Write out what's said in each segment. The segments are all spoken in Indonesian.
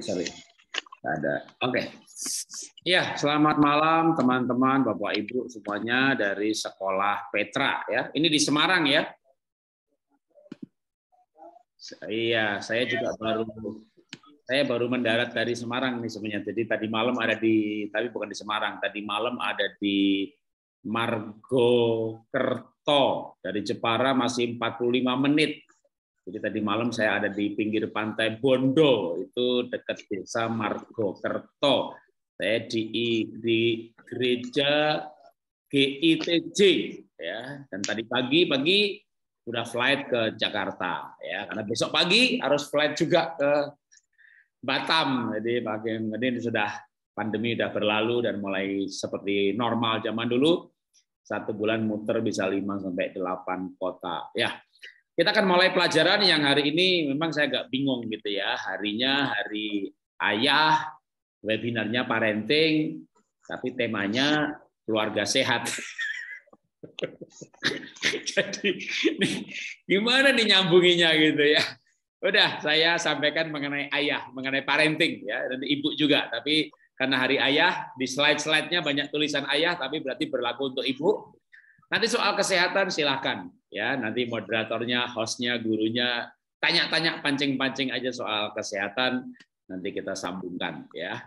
Sorry. Ada. Oke. Ya, selamat malam teman-teman, Bapak Ibu semuanya dari Sekolah Petra ya. Ini di Semarang ya. Iya, saya baru mendarat dari Semarang nih sebenarnya. Jadi tadi malam tapi bukan di Semarang. Tadi malam ada di Margokerto. Dari Jepara masih 45 menit. Jadi tadi malam saya ada di pinggir pantai Bondo, itu dekat desa Margokerto. Saya di gereja GITJ ya. Dan tadi pagi udah flight ke Jakarta ya, karena besok pagi harus flight juga ke Batam. Jadi ini pandemi udah berlalu dan mulai seperti normal zaman dulu. 1 bulan muter bisa 5 sampai 8 kota ya. Kita akan mulai pelajaran yang hari ini memang saya agak bingung gitu ya. Harinya hari ayah, webinarnya parenting, tapi temanya keluarga sehat. Jadi gimana nih nyambunginya gitu ya. Udah saya sampaikan mengenai ayah, mengenai parenting ya, dan ibu juga. Tapi karena hari ayah, di slide-slide-nya banyak tulisan ayah, tapi berarti berlaku untuk ibu. Nanti soal kesehatan silahkan ya, nanti moderatornya, hostnya, gurunya tanya-tanya, pancing-pancing aja soal kesehatan, nanti kita sambungkan ya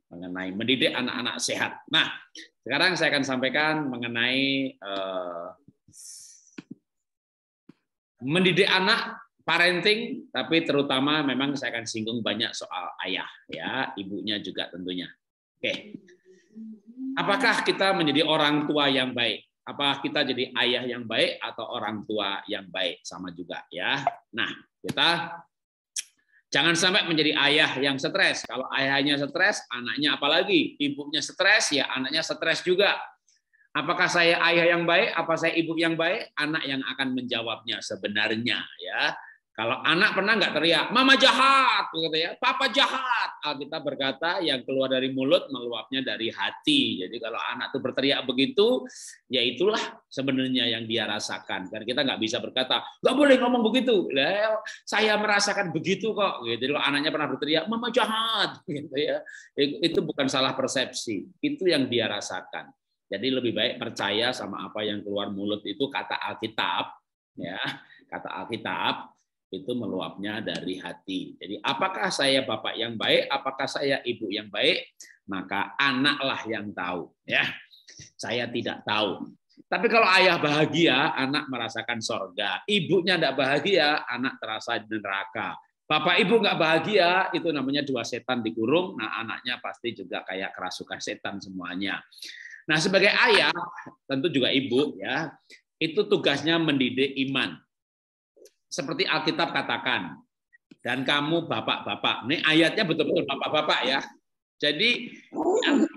mengenai mendidik anak-anak sehat. Nah, sekarang saya akan sampaikan mengenai mendidik anak, parenting, tapi terutama memang saya akan singgung banyak soal ayah ya, ibunya juga tentunya. Oke. Apakah kita menjadi orang tua yang baik? Apa kita jadi ayah yang baik atau orang tua yang baik? Sama juga ya. Nah, kita jangan sampai menjadi ayah yang stres. Kalau ayahnya stres, anaknya apalagi. Ibunya stres, ya anaknya stres juga. Apakah saya ayah yang baik? Apa saya ibu yang baik? Anak yang akan menjawabnya sebenarnya ya. Kalau anak pernah nggak teriak, mama jahat, gitu ya, papa jahat. Alkitab berkata yang keluar dari mulut meluapnya dari hati. Jadi kalau anak itu berteriak begitu, ya itulah sebenarnya yang dia rasakan. Karena kita nggak bisa berkata, nggak boleh ngomong begitu. Saya merasakan begitu kok. Jadi kalau anaknya pernah berteriak, mama jahat, gitu ya, itu bukan salah persepsi. Itu yang dia rasakan. Jadi lebih baik percaya sama apa yang keluar mulut itu kata Alkitab, ya kata Alkitab. Itu meluapnya dari hati. Jadi apakah saya bapak yang baik, apakah saya ibu yang baik, maka anaklah yang tahu ya. Saya tidak tahu. Tapi kalau ayah bahagia, anak merasakan sorga. Ibunya tidak bahagia, anak terasa di neraka. Bapak ibu nggak bahagia, itu namanya 2 setan dikurung. Nah, anaknya pasti juga kayak kerasukan setan semuanya. Nah, sebagai ayah, tentu juga ibu ya, itu tugasnya mendidik iman. Seperti Alkitab katakan, dan kamu bapak-bapak. Ini ayatnya betul-betul bapak-bapak ya. Jadi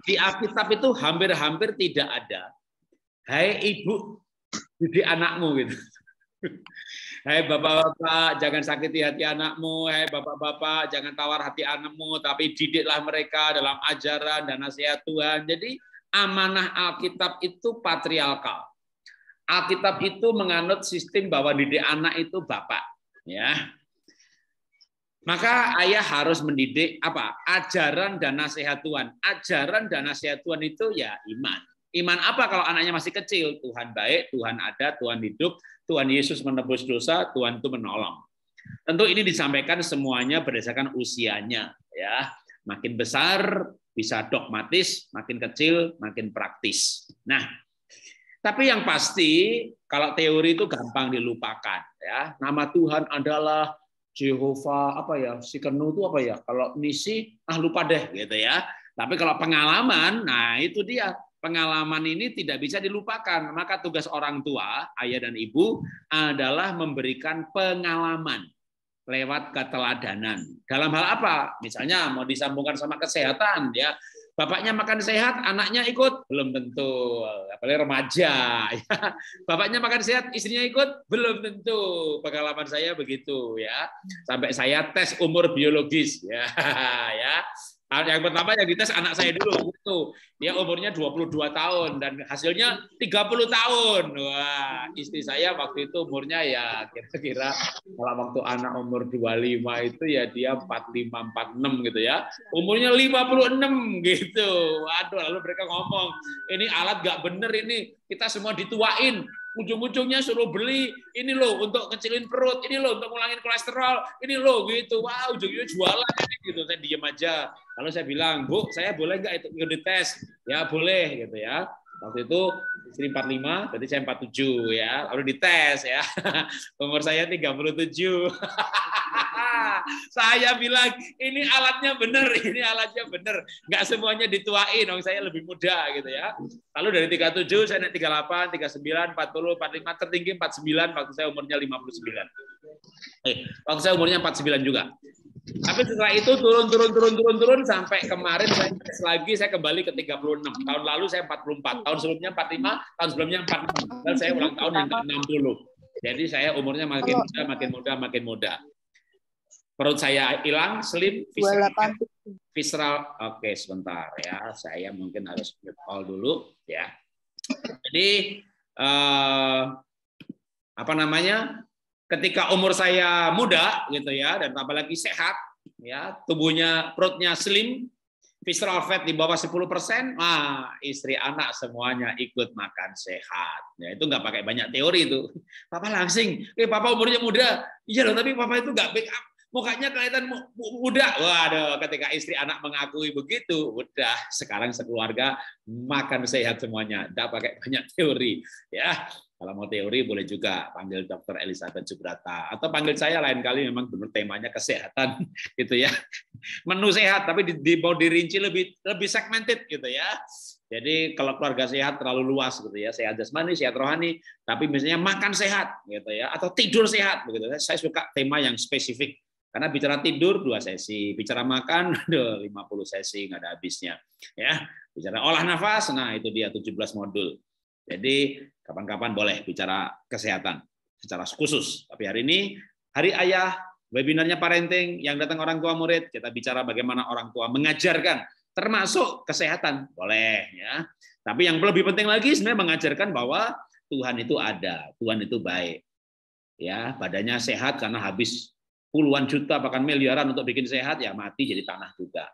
di Alkitab itu hampir-hampir tidak ada, hai ibu, didik anakmu gitu. Hai bapak-bapak, jangan sakiti hati anakmu. Hai bapak-bapak, jangan tawar hati anakmu, tapi didiklah mereka dalam ajaran dan nasihat Tuhan. Jadi amanah Alkitab itu patriarkal. Alkitab itu menganut sistem bahwa didik anak itu bapak, ya. Maka ayah harus mendidik apa? Ajaran dan nasihat Tuhan. Ajaran dan nasihat Tuhan itu ya iman. Iman apa kalau anaknya masih kecil? Tuhan baik, Tuhan ada, Tuhan hidup, Tuhan Yesus menebus dosa, Tuhan itu menolong. Tentu ini disampaikan semuanya berdasarkan usianya, ya. Makin besar bisa dogmatis, makin kecil makin praktis. Nah, tapi yang pasti kalau teori itu gampang dilupakan ya. Nama Tuhan adalah Jehovah apa ya? Sikenu itu apa ya? Kalau Nisi lupa deh gitu ya. Tapi kalau pengalaman, nah itu dia. Pengalaman ini tidak bisa dilupakan. Maka tugas orang tua, ayah dan ibu adalah memberikan pengalaman lewat keteladanan. Dalam hal apa? Misalnya mau disambungkan sama kesehatan ya. Bapaknya makan sehat, anaknya ikut? Belum tentu. Apalagi remaja. Ya. Bapaknya makan sehat, istrinya ikut? Belum tentu. Pengalaman saya begitu ya. Sampai saya tes umur biologis ya. Ya. Yang pertama yang dites anak saya dulu itu. Dia umurnya 22 tahun dan hasilnya 30 tahun. Wah, istri saya waktu itu umurnya ya kira-kira kalau waktu anak umur 25 itu ya dia 45 46 gitu ya. Umurnya 56 gitu. Waduh, lalu mereka ngomong, "Ini alat nggak bener ini. Kita semua dituain. Ujung-ujungnya suruh beli ini loh untuk kecilin perut, ini loh untuk ngulangin kolesterol, ini loh gitu. Wah, ujung-ujungnya jualan ini gitu." Saya diem aja. Lalu saya bilang, "Bu, saya boleh nggak itu dites?" "Ya boleh," gitu ya. Waktu itu istri 45, berarti saya 47 ya. Lalu dites ya. Umur saya 37. Saya bilang, ini alatnya bener, ini alatnya bener. Nggak semuanya dituain, dong saya lebih muda gitu ya. Lalu dari 37 saya naik 38, 39, 40, 45, tertinggi 49 waktu saya umurnya 59. Waktu saya umurnya 49 juga. Tapi setelah itu turun sampai kemarin saya tes lagi, saya kembali ke 36. Tahun lalu saya 44, tahun sebelumnya 45, tahun sebelumnya 46. Dan saya ulang tahun yang ke-60. Jadi saya umurnya makin muda. Perut saya hilang, slim, visceral. Oke, sebentar ya. Saya mungkin harus mute all dulu ya. Jadi apa namanya? Ketika umur saya muda gitu ya, dan apalagi sehat ya, tubuhnya, perutnya slim, visceral fat di bawah 10%, istri anak semuanya ikut makan sehat. Ya, itu nggak pakai banyak teori itu. Papa langsing, papa umurnya muda. Iya loh, tapi papa itu nggak backup. Mukanya kelihatan muda. Waduh, ketika istri anak mengakui begitu, udah sekarang sekeluarga makan sehat semuanya, nggak pakai banyak teori. Ya, kalau mau teori boleh juga panggil Dr. Elizabeth Subrata atau panggil saya lain kali, memang benar temanya kesehatan gitu ya. Menu sehat tapi mau dirinci lebih segmented gitu ya. Jadi kalau keluarga sehat terlalu luas gitu ya, sehat jasmani, sehat rohani, tapi misalnya makan sehat gitu ya, atau tidur sehat begitu. Saya suka tema yang spesifik. Karena bicara tidur 2 sesi, bicara makan 50 sesi nggak ada habisnya. Ya, bicara olah nafas, nah itu dia 17 modul. Jadi kapan-kapan boleh bicara kesehatan secara khusus. Tapi hari ini Hari Ayah, webinarnya parenting, yang datang orang tua murid, kita bicara bagaimana orang tua mengajarkan, termasuk kesehatan, boleh ya. Tapi yang lebih penting lagi sebenarnya mengajarkan bahwa Tuhan itu ada, Tuhan itu baik. Ya, badannya sehat karena habis puluhan juta bahkan miliaran untuk bikin sehat, ya mati jadi tanah juga.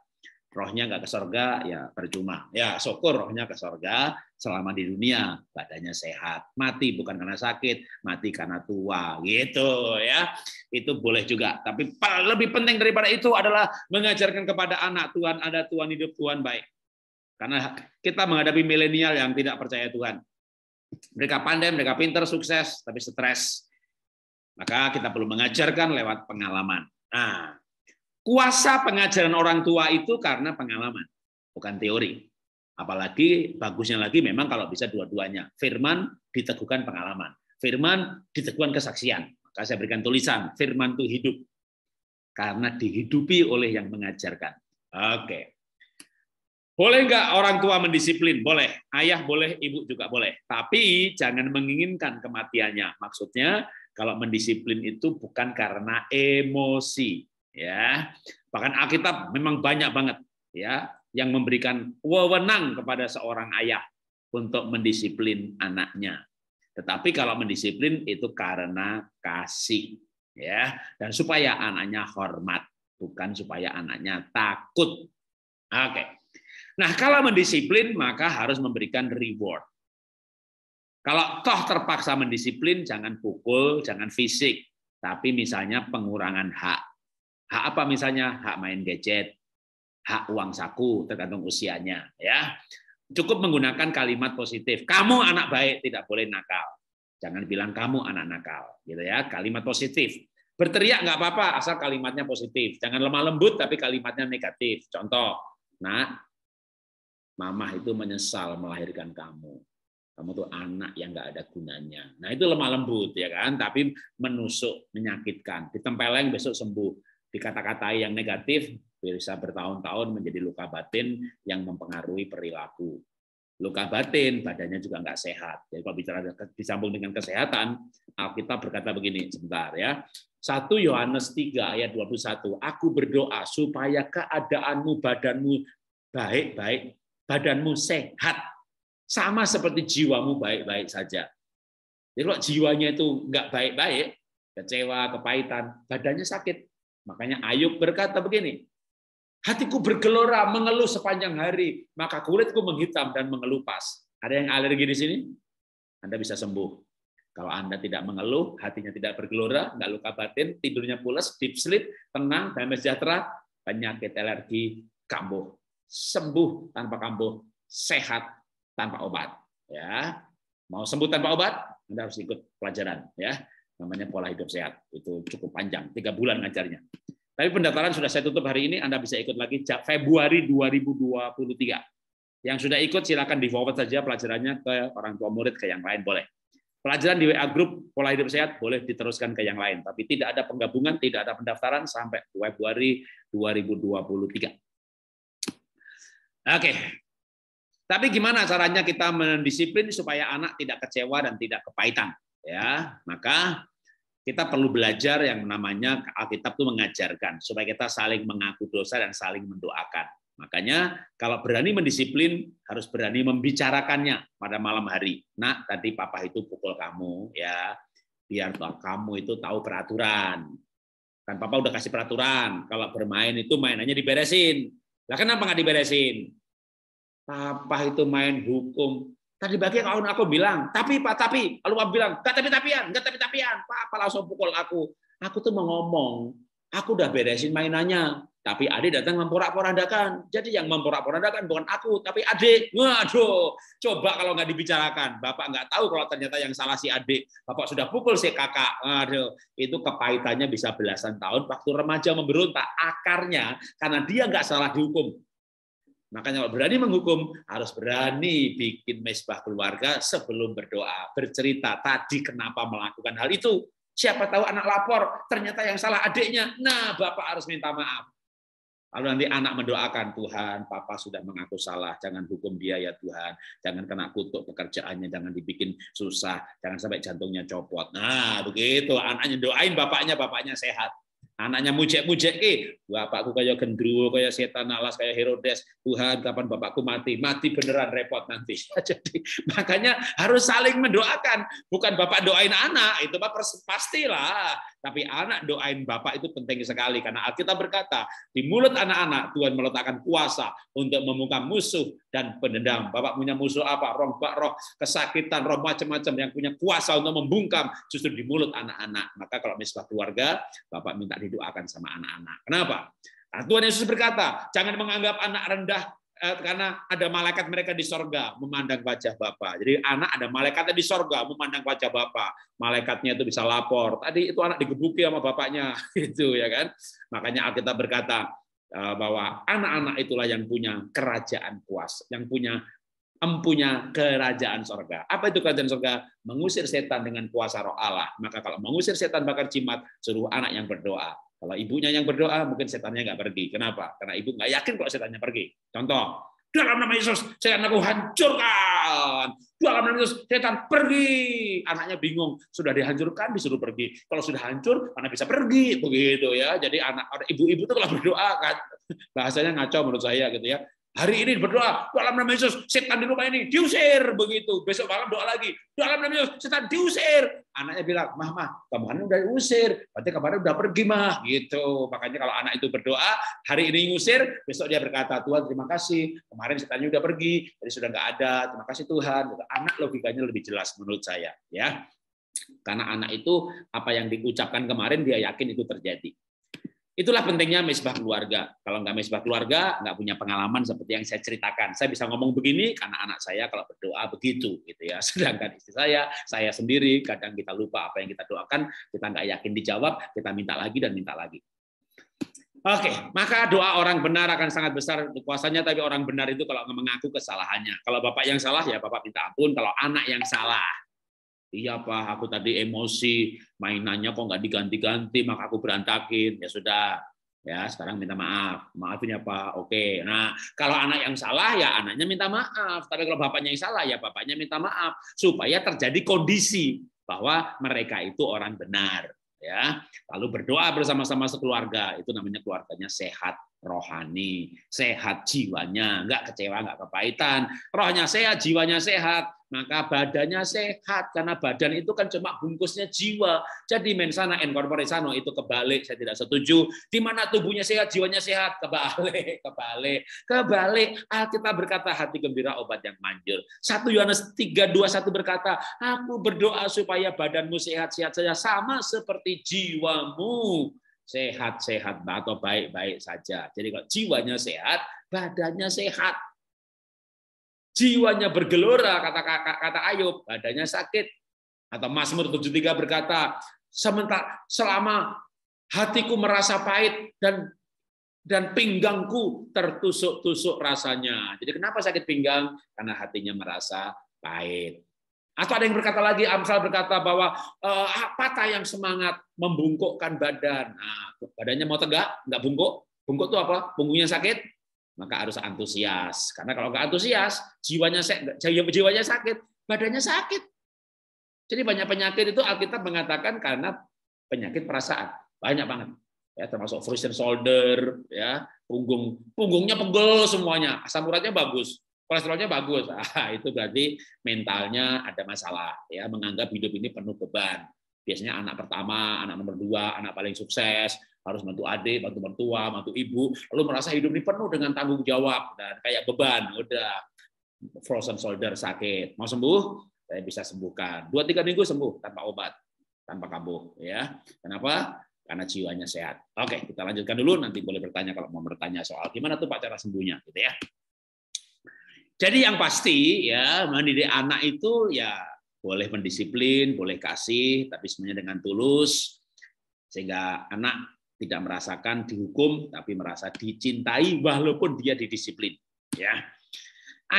Rohnya nggak ke surga, ya percuma. Ya syukur rohnya ke surga selama di dunia, badannya sehat. Mati bukan karena sakit, mati karena tua, gitu ya. Itu boleh juga. Tapi lebih penting daripada itu adalah mengajarkan kepada anak, Tuhan ada, Tuhan hidup, Tuhan baik. Karena kita menghadapi milenial yang tidak percaya Tuhan. Mereka pandai, mereka pintar, sukses, tapi stres. Maka kita perlu mengajarkan lewat pengalaman. Nah, kuasa pengajaran orang tua itu karena pengalaman, bukan teori. Apalagi bagusnya lagi memang kalau bisa dua-duanya. Firman diteguhkan pengalaman, firman diteguhkan kesaksian. Maka saya berikan tulisan, firman itu hidup karena dihidupi oleh yang mengajarkan. Oke. Boleh nggak orang tua mendisiplin? Boleh. Ayah boleh, ibu juga boleh. Tapi jangan menginginkan kematiannya. Maksudnya kalau mendisiplin itu bukan karena emosi. Ya, bahkan Alkitab memang banyak banget ya yang memberikan wewenang kepada seorang ayah untuk mendisiplin anaknya. Tetapi kalau mendisiplin itu karena kasih ya, dan supaya anaknya hormat, bukan supaya anaknya takut. Oke. Nah, kalau mendisiplin maka harus memberikan reward. Kalau toh terpaksa mendisiplin, jangan pukul, jangan fisik, tapi misalnya pengurangan hak. Hak apa misalnya? Hak main gadget, hak uang saku, tergantung usianya. Ya, cukup menggunakan kalimat positif. Kamu anak baik, tidak boleh nakal. Jangan bilang kamu anak nakal, gitu ya. Kalimat positif. Berteriak nggak apa-apa, asal kalimatnya positif. Jangan lemah lembut, tapi kalimatnya negatif. Contoh, nak, mamah itu menyesal melahirkan kamu. Kamu tuh anak yang nggak ada gunanya. Nah itu lemah lembut ya kan, tapi menusuk, menyakitkan. Ditempeleng besok sembuh. Dikata-katai yang negatif bisa bertahun-tahun menjadi luka batin yang mempengaruhi perilaku. Luka batin, badannya juga nggak sehat. Jadi kalau bicara disambung dengan kesehatan, Alkitab berkata begini, sebentar ya. 1 Yohanes 3 ayat 21. Aku berdoa supaya keadaanmu, badanmu baik-baik, badanmu sehat. Sama seperti jiwamu baik-baik saja. Jadi kalau jiwanya itu nggak baik-baik, kecewa, kepahitan, badannya sakit. Makanya Ayub berkata begini, hatiku bergelora, mengeluh sepanjang hari, maka kulitku menghitam dan mengelupas. Ada yang alergi di sini? Anda bisa sembuh. Kalau Anda tidak mengeluh, hatinya tidak bergelora, nggak luka batin, tidurnya pulas, deep sleep, tenang, damai sejahtera, penyakit alergi kambuh. Sembuh tanpa kambuh, sehat tanpa obat. Ya, mau sembuh tanpa obat, Anda harus ikut pelajaran. Ya, namanya pola hidup sehat. Itu cukup panjang, 3 bulan ngajarnya. Tapi pendaftaran sudah saya tutup hari ini, Anda bisa ikut lagi Februari 2023. Yang sudah ikut silakan di-forward saja pelajarannya ke orang tua murid, ke yang lain boleh. Pelajaran di WA Group Pola Hidup Sehat boleh diteruskan ke yang lain, tapi tidak ada penggabungan, tidak ada pendaftaran sampai Februari 2023. Oke. Tapi gimana caranya kita mendisiplin supaya anak tidak kecewa dan tidak kepahitan? Ya, maka kita perlu belajar yang namanya Alkitab itu mengajarkan supaya kita saling mengaku dosa dan saling mendoakan. Makanya kalau berani mendisiplin harus berani membicarakannya pada malam hari. Nak, tadi papa itu pukul kamu ya, biar kamu itu tahu peraturan. Kan papa udah kasih peraturan, kalau bermain itu mainannya diberesin. Lah kenapa nggak diberesin? Papa itu main hukum. Tadi bagian aku bilang, tapi Pak, tapi. Lalu Papa bilang, nggak tapi-tapian. Papa langsung pukul aku. Aku tuh mau ngomong, aku udah beresin mainannya. Tapi adik datang memporak-porandakan. Jadi yang memporak-porandakan bukan aku, tapi adik. Waduh, coba kalau nggak dibicarakan. Bapak nggak tahu kalau ternyata yang salah si adik. Bapak sudah pukul si kakak. Waduh, itu kepahitannya bisa belasan tahun. Waktu remaja memberontak, akarnya karena dia nggak salah dihukum. Makanya kalau berani menghukum, harus berani bikin mesbah keluarga sebelum berdoa. Bercerita tadi kenapa melakukan hal itu. Siapa tahu anak lapor, ternyata yang salah adiknya. Nah, Bapak harus minta maaf. Lalu nanti anak mendoakan, Tuhan, Papa sudah mengaku salah, jangan hukum dia ya Tuhan, jangan kena kutuk pekerjaannya, jangan dibikin susah, jangan sampai jantungnya copot. Nah, begitu, anaknya doain bapaknya sehat. Anaknya mujek-mujek bapakku kayak gendruwo, kayak setan alas, kayak Herodes. Tuhan, kapan bapakku mati? Mati beneran repot nanti. Jadi makanya harus saling mendoakan. Bukan bapak doain anak, itu pastilah. Tapi anak doain bapak itu penting sekali. Karena Alkitab berkata, di mulut anak-anak Tuhan meletakkan kuasa untuk membungkam musuh dan pendendam. Bapak punya musuh apa? Roh kesakitan, roh macam-macam yang punya kuasa untuk membungkam justru di mulut anak-anak. Maka kalau mesbah keluarga, bapak minta didoakan sama anak-anak. Kenapa? Nah, Tuhan Yesus berkata, jangan menganggap anak rendah karena ada malaikat mereka di sorga memandang wajah Bapa. Jadi anak ada malaikatnya di sorga memandang wajah Bapa. Malaikatnya itu bisa lapor. Tadi itu anak digebuki sama bapaknya, itu ya kan. Makanya Alkitab berkata bahwa anak-anak itulah yang punya kerajaan kuasa, yang punya empunya kerajaan sorga. Apa itu kerajaan sorga? Mengusir setan dengan kuasa roh Allah. Maka kalau mengusir setan bakar jimat, suruh anak yang berdoa. Kalau ibunya yang berdoa, mungkin setannya nggak pergi. Kenapa? Karena ibu nggak yakin kalau setannya pergi. Contoh, dalam nama Yesus, setan aku hancurkan. Dalam nama Yesus, setan pergi. Anaknya bingung, sudah dihancurkan, disuruh pergi. Kalau sudah hancur, mana bisa pergi? Begitu ya. Jadi ibu-ibu itu kalau berdoa, kan, bahasanya ngaco menurut saya gitu ya. Hari ini berdoa, dalam nama Yesus, setan di rumah ini diusir, begitu. Besok malam doa lagi, dalam nama Yesus, setan diusir. Anaknya bilang, Mah, kemarin udah diusir, berarti kemarin udah pergi, Mah. Gitu. Makanya kalau anak itu berdoa, hari ini ngusir, besok dia berkata, Tuhan terima kasih, kemarin setannya udah pergi, jadi sudah nggak ada, terima kasih Tuhan. Anak logikanya lebih jelas menurut saya, ya. Karena anak itu apa yang diucapkan kemarin dia yakin itu terjadi. Itulah pentingnya mesbah keluarga. Kalau nggak mesbah keluarga, nggak punya pengalaman seperti yang saya ceritakan. Saya bisa ngomong begini karena anak saya kalau berdoa begitu, gitu ya. Sedangkan istri saya sendiri, kadang kita lupa apa yang kita doakan, kita nggak yakin dijawab, kita minta lagi dan minta lagi. Oke, maka doa orang benar akan sangat besar kuasanya, tapi orang benar itu kalau mengaku kesalahannya. Kalau bapak yang salah, ya bapak minta ampun. Kalau anak yang salah, iya Pak, aku tadi emosi, mainannya kok nggak diganti-ganti, maka aku berantakin. Ya sudah, ya sekarang minta maaf. Maafin ya Pak, oke. Nah, kalau anak yang salah, ya anaknya minta maaf. Tapi kalau bapaknya yang salah, ya bapaknya minta maaf. Supaya terjadi kondisi bahwa mereka itu orang benar. ya. Lalu berdoa bersama-sama sekeluarga, itu namanya keluarganya sehat rohani, sehat jiwanya, nggak kecewa, nggak kepahitan, rohnya sehat, jiwanya sehat, maka badannya sehat, karena badan itu kan cuma bungkusnya jiwa. Jadi mensana in corpore sano, itu kebalik, saya tidak setuju. Di mana tubuhnya sehat, jiwanya sehat, kebalik. Alkitab berkata hati gembira obat yang manjur. 1 Yohanes 3:21 berkata, aku berdoa supaya badanmu sehat-sehat saja, sama seperti jiwamu sehat-sehat atau baik-baik saja. Jadi kalau jiwanya sehat, badannya sehat. Jiwanya bergelora, kata Ayub, badannya sakit. Atau Mazmur 73 berkata, selama hatiku merasa pahit dan pinggangku tertusuk-tusuk rasanya. Jadi kenapa sakit pinggang? Karena hatinya merasa pahit. Atau ada yang berkata lagi, Amsal berkata bahwa patah yang semangat membungkukkan badan. Nah, badannya mau tegak, nggak bungkuk. Bungkuk itu apa? Punggungnya sakit, maka harus antusias. Karena kalau nggak antusias, jiwanya sakit, badannya sakit. Jadi banyak penyakit itu Alkitab mengatakan karena penyakit perasaan. Banyak banget. Ya, termasuk frozen shoulder, ya, punggungnya pegel semuanya, asam uratnya bagus. Kolesterolnya bagus, itu berarti mentalnya ada masalah, ya, menganggap hidup ini penuh beban. Biasanya anak pertama, anak nomor 2, anak paling sukses, harus bantu adik, bantu mertua, bantu ibu, lalu merasa hidup ini penuh dengan tanggung jawab dan kayak beban, udah frozen shoulder sakit. Mau sembuh? Saya bisa sembuhkan. 2-3 minggu sembuh tanpa obat, tanpa kambuh, ya. Kenapa? Karena jiwanya sehat. Oke, kita lanjutkan dulu, nanti boleh bertanya kalau mau bertanya soal gimana tuh Pak cara sembuhnya, gitu ya. Jadi yang pasti ya mendidik anak itu ya boleh mendisiplin, boleh kasih, tapi sebenarnya dengan tulus sehingga anak tidak merasakan dihukum, tapi merasa dicintai walaupun dia didisiplin. Ya,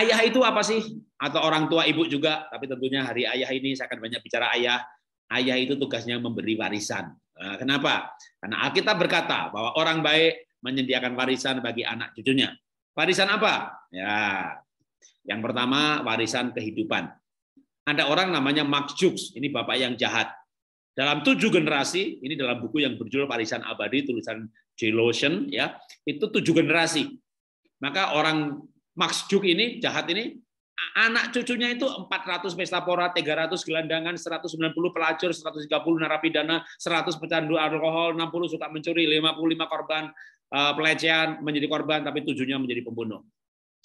ayah itu apa sih? Atau orang tua ibu juga, tapi tentunya hari ayah ini saya akan banyak bicara ayah. Ayah itu tugasnya memberi warisan. Nah, kenapa? Karena Alkitab berkata bahwa orang baik menyediakan warisan bagi anak cucunya. Warisan apa? Ya. Yang pertama, warisan kehidupan. Ada orang namanya Mark Jukes, ini bapak yang jahat. Dalam 7 generasi, ini dalam buku yang berjudul Warisan Abadi, tulisan J. Lawson, ya, itu 7 generasi. Maka orang Mark Jukes ini, jahat ini, anak cucunya itu 400 pesta pora, 300 gelandangan, 190 pelacur, 130 narapidana, 100 pecandu alkohol, 60 suka mencuri, 55 korban pelecehan menjadi korban, tapi 7-nya menjadi pembunuh.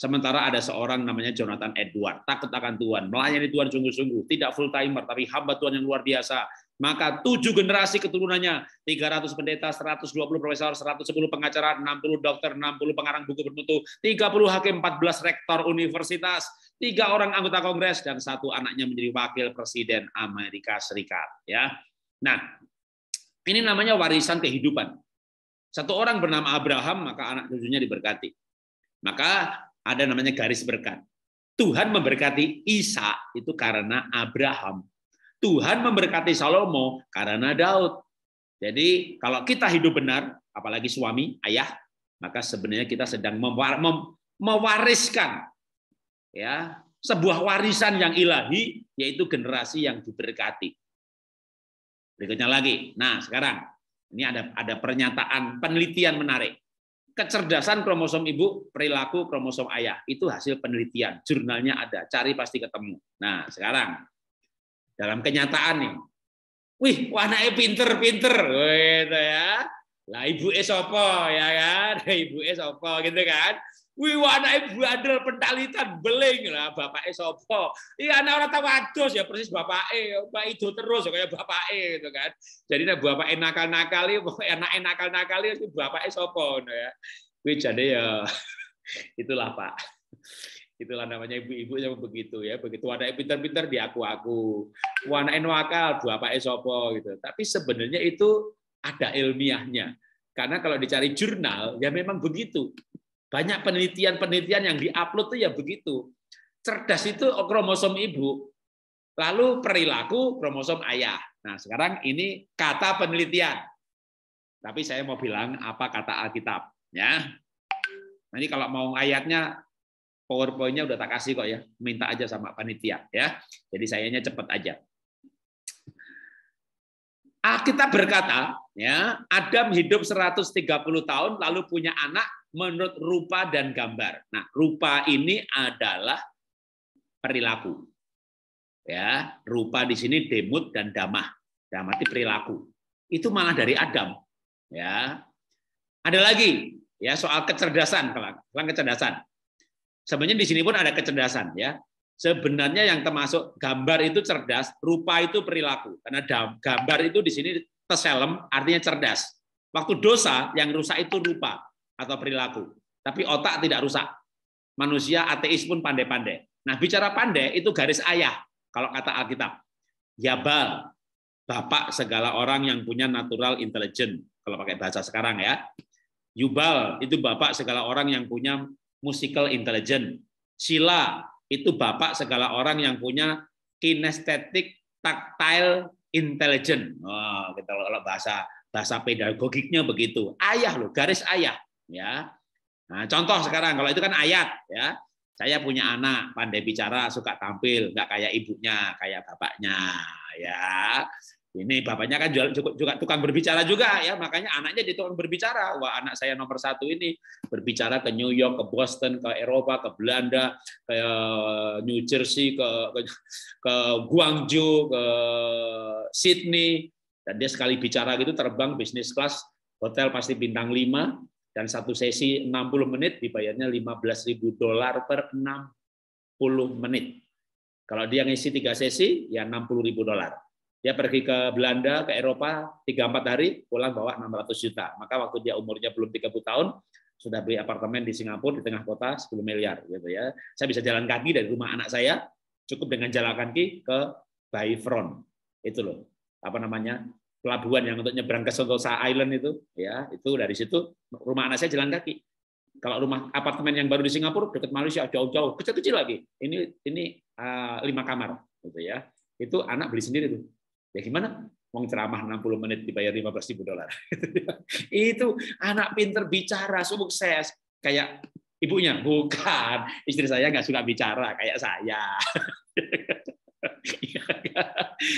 Sementara ada seorang namanya Jonathan Edward, takut akan Tuhan, melayani Tuhan sungguh-sungguh, tidak full timer, tapi hamba Tuhan yang luar biasa. Maka 7 generasi keturunannya, 300 pendeta, 120 profesor, 110 pengacara, 60 dokter, 60 pengarang buku bermutu, 30 hakim, 14 rektor universitas, 3 orang anggota kongres, dan 1 anaknya menjadi wakil presiden Amerika Serikat. Ya, nah ini namanya warisan kehidupan. 1 orang bernama Abraham, maka anak cucunya diberkati. Maka ada namanya garis berkat. Tuhan memberkati Isa itu karena Abraham. Tuhan memberkati Salomo karena Daud. Jadi kalau kita hidup benar, apalagi suami, ayah, maka sebenarnya kita sedang mewariskan ya sebuah warisan yang ilahi, yaitu generasi yang diberkati. Berikutnya lagi. Nah, sekarang ini ada pernyataan penelitian menarik. Kecerdasan kromosom ibu, perilaku kromosom ayah. Itu hasil penelitian. Jurnalnya ada. Cari pasti ketemu. Nah, sekarang. Dalam kenyataan nih. Wih, anaknya pinter. Gitu ya. Lah, ibu sopo, ya kan? Ibu sopo, gitu kan? Wih, anaknya bandel, pentalitan, beling. Lah, bapak sopo. Iya, anak orang tahu adus, ya persis bapak Mbak itu terus, kayak bapak gitu kan. Jadi bapak nakal-nakali, anak nakal-nakali, bapak sopo. Ya. Wih, jadi ya itulah Pak. Itulah namanya ibu-ibu yang begitu ya. Begitu anaknya pintar-pintar diaku-aku. Anaknya nakal, bapak sopo gitu. Tapi sebenarnya itu ada ilmiahnya. Karena kalau dicari jurnal, ya memang begitu. Banyak penelitian-penelitian yang diupload tuh ya begitu. Cerdas itu kromosom ibu, lalu perilaku kromosom ayah. Nah, sekarang ini kata penelitian. Tapi saya mau bilang apa kata Alkitab, ya. Nanti kalau mau ayatnya, PowerPoint-nya udah tak kasih kok ya. Minta aja sama panitia, ya. Jadi sayanya cepet aja. Alkitab berkata, ya, Adam hidup 130 tahun lalu punya anak menurut rupa dan gambar. Nah, rupa ini adalah perilaku. Ya, rupa di sini demut dan damah. Damah itu perilaku. Itu malah dari Adam. Ya. Ada lagi ya soal kecerdasan, tentang kecerdasan. Sebenarnya di sini pun ada kecerdasan ya. Sebenarnya yang termasuk gambar itu cerdas, rupa itu perilaku. Karena gambar itu di sini teselem artinya cerdas. Waktu dosa yang rusak itu rupa atau perilaku. Tapi otak tidak rusak. Manusia ateis pun pandai-pandai. Nah, bicara pandai itu garis ayah kalau kata Alkitab. Yabal, bapak segala orang yang punya natural intelligence kalau pakai bahasa sekarang ya. Yubal itu bapak segala orang yang punya musical intelligence. Sila itu bapak segala orang yang punya kinesthetic tactile intelligence. Oh, kita kalau bahasa pedagogiknya begitu. Ayah loh, garis ayah ya. Nah, contoh sekarang kalau itu kan ayat ya. Saya punya anak pandai bicara, suka tampil, nggak kayak ibunya, kayak bapaknya ya. Ini bapaknya kan juga tukang berbicara juga ya, makanya anaknya jadi tukang berbicara. Wah, anak saya nomor 1 ini berbicara ke New York, ke Boston, ke Eropa, ke Belanda, ke New Jersey, ke Guangzhou, ke Sydney, dan dia sekali bicara gitu terbang bisnis kelas, hotel pasti bintang 5, dan satu sesi 60 menit dibayarnya $15.000 per 60 menit. Kalau dia ngisi 3 sesi ya $60.000. Dia pergi ke Belanda, ke Eropa 3-4 hari, pulang bawa 600 juta. Maka waktu dia umurnya belum 30 tahun, sudah beli apartemen di Singapura di tengah kota 10 miliar gitu ya. Saya bisa jalan kaki dari rumah anak saya, cukup dengan jalan kaki ke Bayfront. Itu loh. Apa namanya? Pelabuhan yang untuk nyebrang ke Sentosa Island itu, ya, itu dari situ rumah anak saya jalan kaki. Kalau rumah apartemen yang baru di Singapura dekat Malaysia jauh-jauh, kecil-kecil lagi. Ini 5 kamar gitu ya. Itu anak beli sendiri tuh. Ya gimana? Mau ceramah 60 menit dibayar $15.000. Itu anak pinter bicara, sukses. Kayak ibunya, bukan. Istri saya nggak suka bicara kayak saya.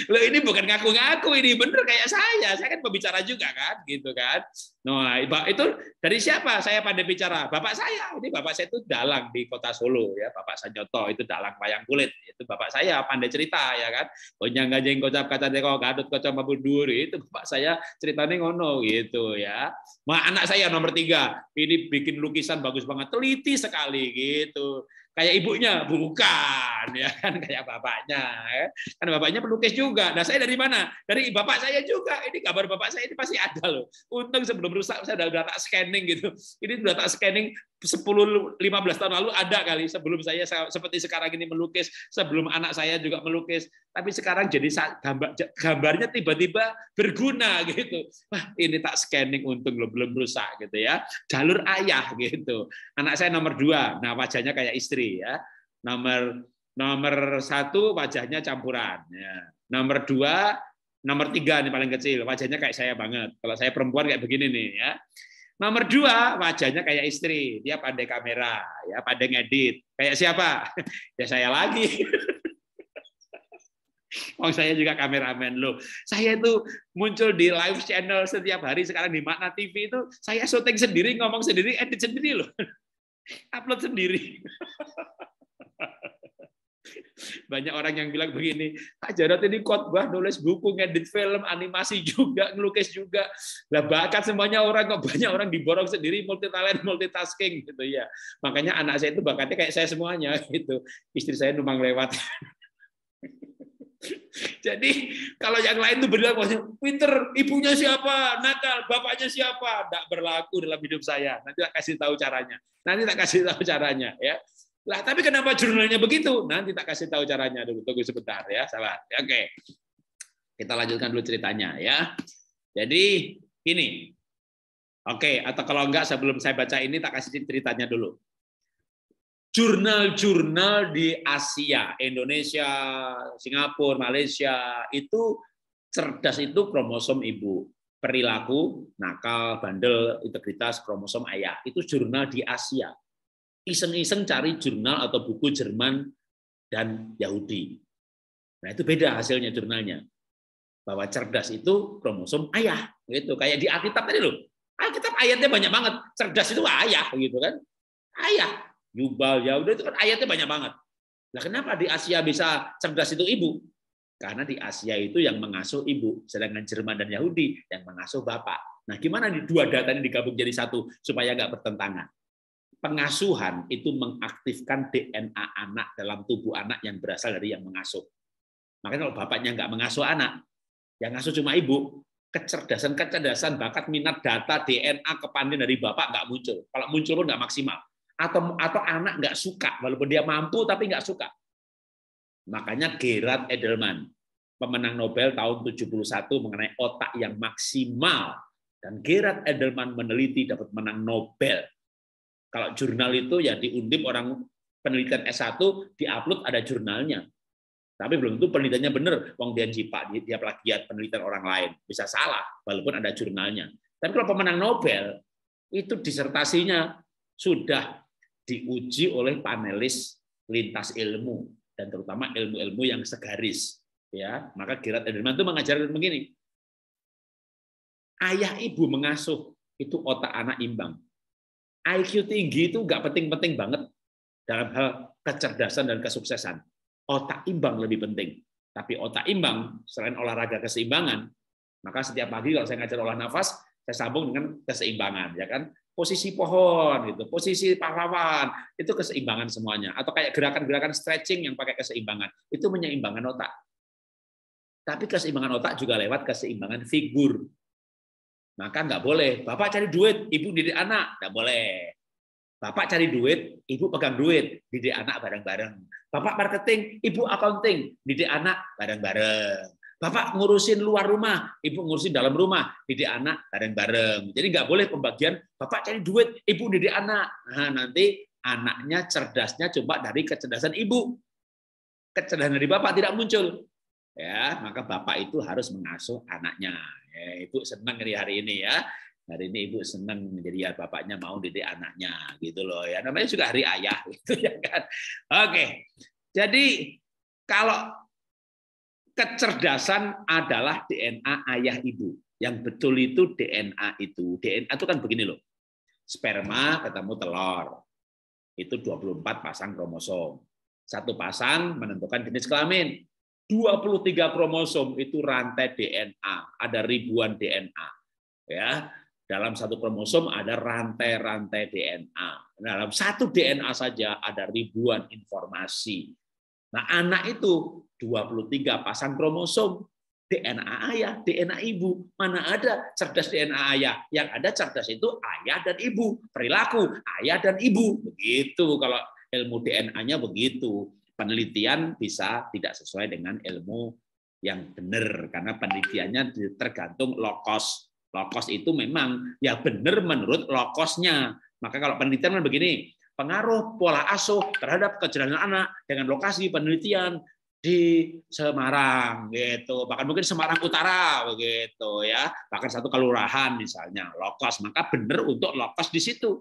Loh, ini bukan ngaku-ngaku, ini bener kayak saya kan pembicara juga kan, gitu kan. Nah, itu dari siapa saya pandai bicara? Bapak saya. Ini bapak saya itu dalang di kota Solo ya, Bapak Sanjoto itu dalang wayang kulit. Itu bapak saya pandai cerita ya kan. Gonjang ganjing kocap kaca teko gadut kocap mabur duri, itu bapak saya ceritanya ngono gitu ya. Anak saya nomor 3 ini bikin lukisan bagus banget, teliti sekali gitu. Kayak ibunya bukan ya kan, kayak bapaknya ya. Kan bapaknya pelukis juga. Nah, saya dari mana? Dari bapak saya juga. Ini gambar bapak saya ini pasti ada loh. Untung sebelum rusak saya udah tak scanning gitu. Ini udah tak scanning 10-15 tahun lalu ada kali, sebelum saya seperti sekarang ini melukis, sebelum anak saya juga melukis. Tapi sekarang jadi gambarnya tiba-tiba berguna gitu. Wah, ini tak scanning, untung loh belum rusak gitu ya. Jalur ayah gitu. Anak saya nomor 2, nah wajahnya kayak istri ya. Nomor 1 wajahnya campuran. Ya. Nomor 2, nomor 3 nih paling kecil, wajahnya kayak saya banget. Kalau saya perempuan kayak begini nih ya. Nomor 2 wajahnya kayak istri, dia pandai kamera, ya pandai ngedit. Kayak siapa? Ya saya lagi. Saya juga kameramen loh. Saya itu muncul di live channel setiap hari sekarang di Makna TV itu, saya syuting sendiri, ngomong sendiri, edit sendiri loh. Upload sendiri. Banyak orang yang bilang begini, Pak Jarod ini khotbah, nulis buku, ngedit film, animasi juga, ngelukis juga. Lah bakat semuanya orang, kok banyak orang diborong sendiri, multi talent, multitasking gitu ya. Makanya anak saya itu bakatnya kayak saya semuanya gitu. Istri saya numpang lewat. Jadi kalau yang lain tuh bilang, pinter, ibunya siapa, nakal, bapaknya siapa, tidak berlaku dalam hidup saya. Nanti tak kasih tahu caranya. Ya. Lah, tapi kenapa jurnalnya begitu? Nanti tak kasih tahu caranya dulu. Tunggu sebentar ya, salah. Oke, kita lanjutkan dulu ceritanya ya. Jadi ini, oke. Atau kalau enggak sebelum saya baca ini tak kasih ceritanya dulu. Jurnal-jurnal di Asia, Indonesia, Singapura, Malaysia, itu cerdas itu kromosom ibu. Perilaku, nakal, bandel, integritas, kromosom ayah. Itu jurnal di Asia. Iseng-iseng cari jurnal atau buku Jerman dan Yahudi. Nah, itu beda hasilnya jurnalnya. bahwa cerdas itu kromosom ayah, gitu. Kayak di Alkitab tadi loh. Alkitab ayatnya banyak banget. Cerdas itu ayah, gitu kan? Ayah. Yubal, Yahuda itu kan ayatnya banyak banget. Nah, kenapa di Asia bisa cerdas itu ibu? Karena di Asia itu yang mengasuh ibu, sedangkan Jerman dan Yahudi yang mengasuh bapak. Nah, gimana nih dua data ini digabung jadi satu supaya nggak bertentangan? Pengasuhan itu mengaktifkan DNA anak dalam tubuh anak yang berasal dari yang mengasuh. Makanya kalau bapaknya nggak mengasuh anak, yang ngasuh cuma ibu, kecerdasan, bakat, minat, data, DNA, kepandaian dari bapak nggak muncul. Kalau muncul pun nggak maksimal. Atau anak nggak suka, walaupun dia mampu tapi nggak suka. Makanya Gerard Edelman, pemenang Nobel tahun 71 mengenai otak yang maksimal. Dan Gerard Edelman meneliti dapat menang Nobel. Kalau jurnal itu ya di Undip orang penelitian S1 diupload ada jurnalnya. Tapi belum tentu penelitiannya benar, wong dia jipak, dia plagiat penelitian orang lain. Bisa salah, walaupun ada jurnalnya. Tapi kalau pemenang Nobel, itu disertasinya sudah diuji oleh panelis lintas ilmu, dan terutama ilmu-ilmu yang segaris. Ya, maka Gerard Edelman itu mengajarkan begini, ayah ibu mengasuh, itu otak anak imbang. IQ tinggi itu nggak penting-penting banget dalam hal kecerdasan dan kesuksesan. Otak imbang lebih penting. Tapi otak imbang, selain olahraga keseimbangan, maka setiap pagi kalau saya ngajar olah nafas, saya sambung dengan keseimbangan, ya kan? Posisi pohon, gitu, posisi pahlawan, itu keseimbangan semuanya. Atau kayak gerakan-gerakan stretching yang pakai keseimbangan, itu menyeimbangkan otak. Tapi keseimbangan otak juga lewat keseimbangan figur. Maka nggak boleh, bapak cari duit, ibu didik anak, nggak boleh. Bapak cari duit, ibu pegang duit, didik anak bareng-bareng. Bapak marketing, ibu accounting, didik anak bareng-bareng. Bapak ngurusin luar rumah, ibu ngurusin dalam rumah, didik anak bareng-bareng. Jadi nggak boleh pembagian, bapak cari duit, ibu didik anak. Nah, nanti anaknya cerdasnya coba dari kecerdasan ibu. Kecerdasan dari bapak tidak muncul. Ya, maka bapak itu harus mengasuh anaknya. Ya, ibu senang hari ini ya. Hari ini ibu senang jadi ya bapaknya mau didik anaknya gitu loh ya, namanya juga hari ayah gitu ya kan. Oke, jadi kalau kecerdasan adalah DNA ayah ibu, yang betul itu DNA itu kan begini loh, sperma ketemu telur itu 24 pasang kromosom, satu pasang menentukan jenis kelamin, 23 kromosom itu rantai DNA, ada ribuan DNA ya. Dalam satu kromosom ada rantai-rantai DNA. Dalam satu DNA saja ada ribuan informasi. Nah, anak itu 23 pasang kromosom, DNA ayah, DNA ibu. Mana ada cerdas DNA ayah? Yang ada cerdas itu ayah dan ibu. Perilaku ayah dan ibu. Begitu kalau ilmu DNA-nya begitu. Penelitian bisa tidak sesuai dengan ilmu yang benar karena penelitiannya tergantung lokos. Lokos itu memang ya benar menurut lokosnya. Maka kalau penelitian kan begini, pengaruh pola asuh terhadap kecerdasan anak dengan lokasi penelitian di Semarang gitu, bahkan mungkin Semarang Utara begitu ya, bahkan satu kelurahan misalnya lokos, maka benar untuk lokos di situ.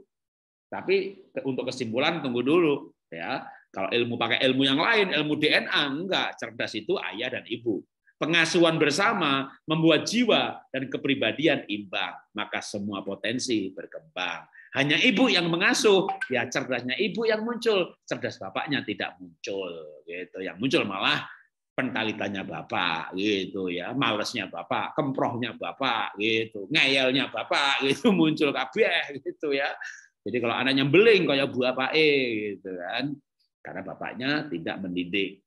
Tapi untuk kesimpulan tunggu dulu ya. Kalau ilmu pakai ilmu yang lain, ilmu DNA enggak, cerdas itu ayah dan ibu. Pengasuhan bersama membuat jiwa dan kepribadian imbang, maka semua potensi berkembang. Hanya ibu yang mengasuh, ya cerdasnya ibu yang muncul, cerdas bapaknya tidak muncul. Gitu. Yang muncul malah pentalitannya bapak, gitu ya, malesnya bapak, kemprohnya bapak, gitu, ngeyelnya bapak, gitu muncul kabeh, gitu ya. Jadi kalau anaknya beling kayak buah pae, gitu kan, karena bapaknya tidak mendidik.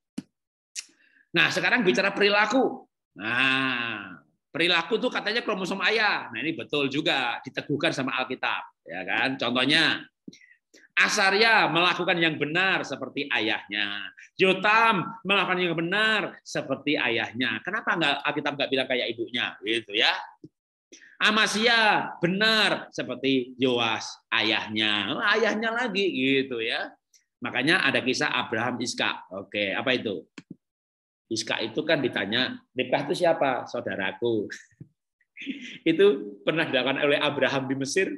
Nah, sekarang bicara perilaku. Nah, perilaku itu katanya kromosom ayah. Nah, ini betul juga diteguhkan sama Alkitab, ya kan? Contohnya Asaria melakukan yang benar seperti ayahnya. Yotam melakukan yang benar seperti ayahnya. Kenapa Alkitab nggak bilang kayak ibunya? Gitu ya. Amasya benar seperti Yoas ayahnya. Ayahnya lagi gitu ya. Makanya ada kisah Abraham Iskak. Oke, apa itu? Iskak itu kan ditanya, Ribkah itu siapa? Saudaraku. Itu pernah dilakukan oleh Abraham di Mesir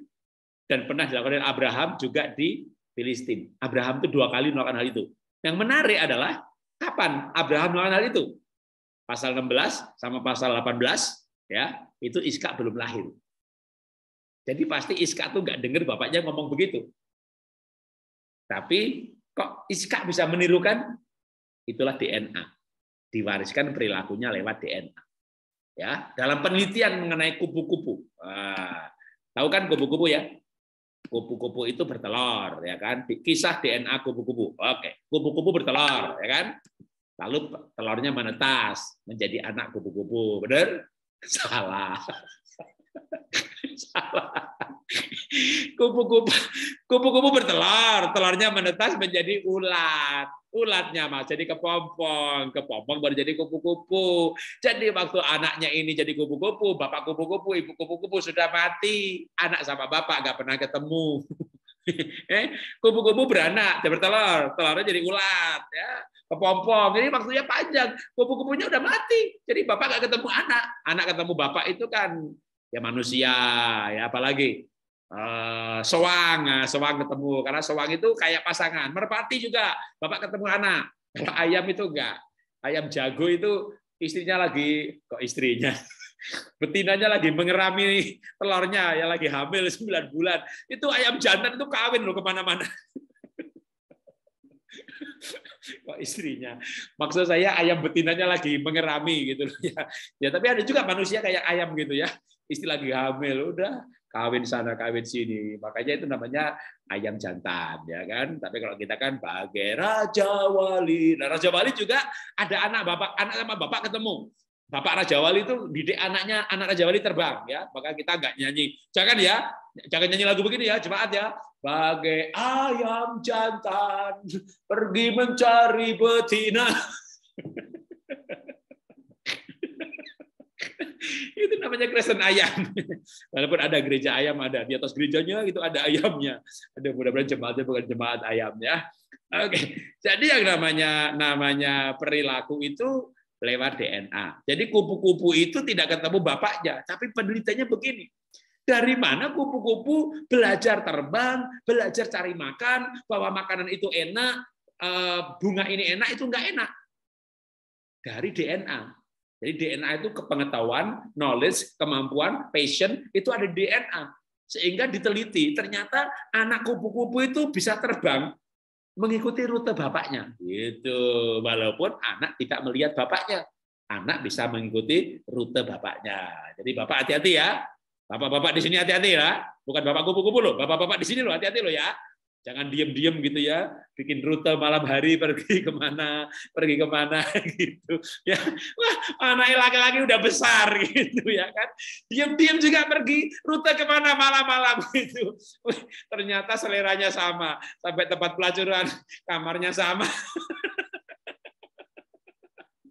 dan pernah dilakukan oleh Abraham juga di Filistin. Abraham itu 2 kali melakukan hal itu. Yang menarik adalah kapan Abraham melakukan hal itu? pasal 16 sama pasal 18 ya, itu Iska belum lahir. Jadi pasti Iska tuh nggak dengar bapaknya ngomong begitu. Tapi kok Iska bisa menirukan? Itulah DNA. Diwariskan perilakunya lewat DNA. Ya, dalam penelitian mengenai kupu-kupu. Tahu kan kupu-kupu ya? Kupu-kupu itu bertelur, ya kan? Kisah DNA kupu-kupu. Oke, kupu-kupu bertelur, ya kan? Lalu telurnya menetas menjadi anak kupu-kupu. Benar? Salah. Salah. Kupu-kupu bertelur, telurnya menetas menjadi ulat. Ulatnya mas jadi kepompong, kepompong baru jadi kupu-kupu. Jadi waktu anaknya ini jadi kupu-kupu, bapak kupu-kupu, ibu kupu-kupu sudah mati. Anak sama bapak nggak pernah ketemu. Kupu-kupu beranak, dia bertelur, telurnya jadi ulat, ya, kepompong. Jadi waktunya panjang, kupu-kupunya udah mati. Jadi bapak nggak ketemu anak, anak ketemu bapak itu kan ya manusia, ya apalagi soang, soang ketemu, karena soang itu kayak pasangan. Merpati juga, bapak ketemu anak. Kalau ayam itu enggak, ayam jago itu istrinya lagi, kok istrinya, betinanya lagi mengerami telurnya, ya lagi hamil 9 bulan. Itu ayam jantan itu kawin loh kemana-mana. Kok istrinya, maksud saya ayam betinanya lagi mengerami gitu loh ya. Ya tapi ada juga manusia kayak ayam gitu ya, istri lagi hamil udah kawin sana kawin sini, makanya itu namanya ayam jantan ya kan. Tapi kalau kita kan bagai Raja Wali. Nah, Raja Wali juga ada anak sama bapak ketemu. Bapak Raja Wali itu didik anaknya, anak Raja Wali terbang ya, maka kita nggak nyanyi. Jangan ya, jangan nyanyi lagu begini ya, jemaat ya. Bagai ayam jantan pergi mencari betina. Itu namanya Kristen ayam. Walaupun ada gereja ayam, ada di atas gerejanya itu ada ayamnya. Ada mudah-mudahan jemaatnya bukan jemaat ayam ya. Oke, jadi yang namanya perilaku itu lewat DNA. Jadi kupu-kupu itu tidak ketemu bapaknya, tapi penelitiannya begini. Dari mana kupu-kupu belajar terbang, belajar cari makan, bahwa makanan itu enak, bunga ini enak, itu enggak enak. Dari DNA. Jadi DNA itu kepengetahuan, knowledge, kemampuan, passion, itu ada di DNA. Sehingga diteliti, ternyata anak kupu-kupu itu bisa terbang mengikuti rute bapaknya. Gitu. Walaupun anak tidak melihat bapaknya. Anak bisa mengikuti rute bapaknya. Jadi bapak hati-hati ya. Bapak-bapak di sini hati-hati ya. Bukan bapak kupu-kupu loh. Bapak-bapak di sini loh, hati-hati loh ya. Jangan diem-diem gitu ya, bikin rute malam hari pergi kemana gitu. Ya, wah anak laki-laki udah besar gitu ya kan. Diem-diem juga pergi rute kemana malam-malam gitu. Ternyata seleranya sama, sampai tempat pelacuran kamarnya sama.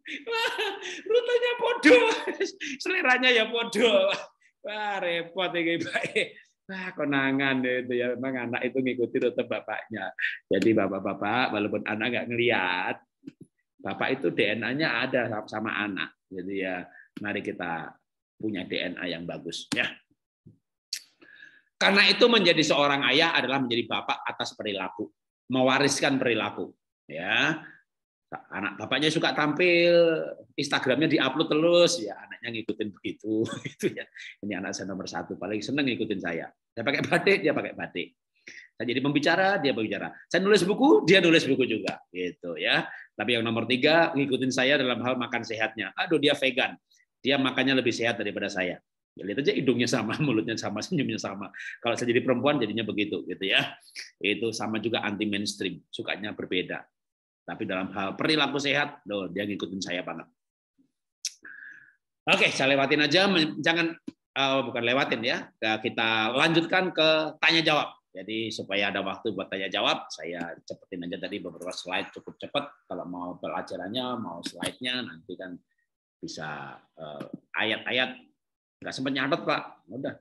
Wah, rutenya podo, seleranya ya podo. Wah repot ini baik. Wah, konangan itu ya, memang anak itu ngikuti rute bapaknya. Jadi bapak-bapak, walaupun anak nggak ngelihat, bapak itu DNA-nya ada sama anak. Jadi ya, mari kita punya DNA yang bagus. Ya. Karena itu menjadi seorang ayah adalah menjadi bapak atas perilaku, mewariskan perilaku. Ya, anak bapaknya suka tampil, Instagramnya diupload terus, ya anaknya ngikutin begitu. Itu ya. Ini anak saya nomor 1, paling seneng ngikutin saya. Saya pakai batik, dia pakai batik. Saya jadi pembicara, dia berbicara. Saya nulis buku, dia nulis buku juga, gitu ya. Tapi yang nomor 3 ngikutin saya dalam hal makan sehatnya. Aduh, dia vegan, dia makannya lebih sehat daripada saya. Ya, lihat aja hidungnya sama, mulutnya sama, senyumnya sama. Kalau saya jadi perempuan jadinya begitu, gitu ya. Itu sama juga anti mainstream, sukanya berbeda. Tapi dalam hal perilaku sehat, loh, dia ngikutin saya banget. Oke, saya lewatin aja, jangan bukan lewatin ya. Kita lanjutkan ke tanya jawab. Jadi supaya ada waktu buat tanya jawab, saya cepetin aja tadi beberapa slide cukup cepat. Kalau mau pelajarannya, mau slide-nya nanti kan bisa ayat-ayat. Nggak sempat nyatet Pak, udah.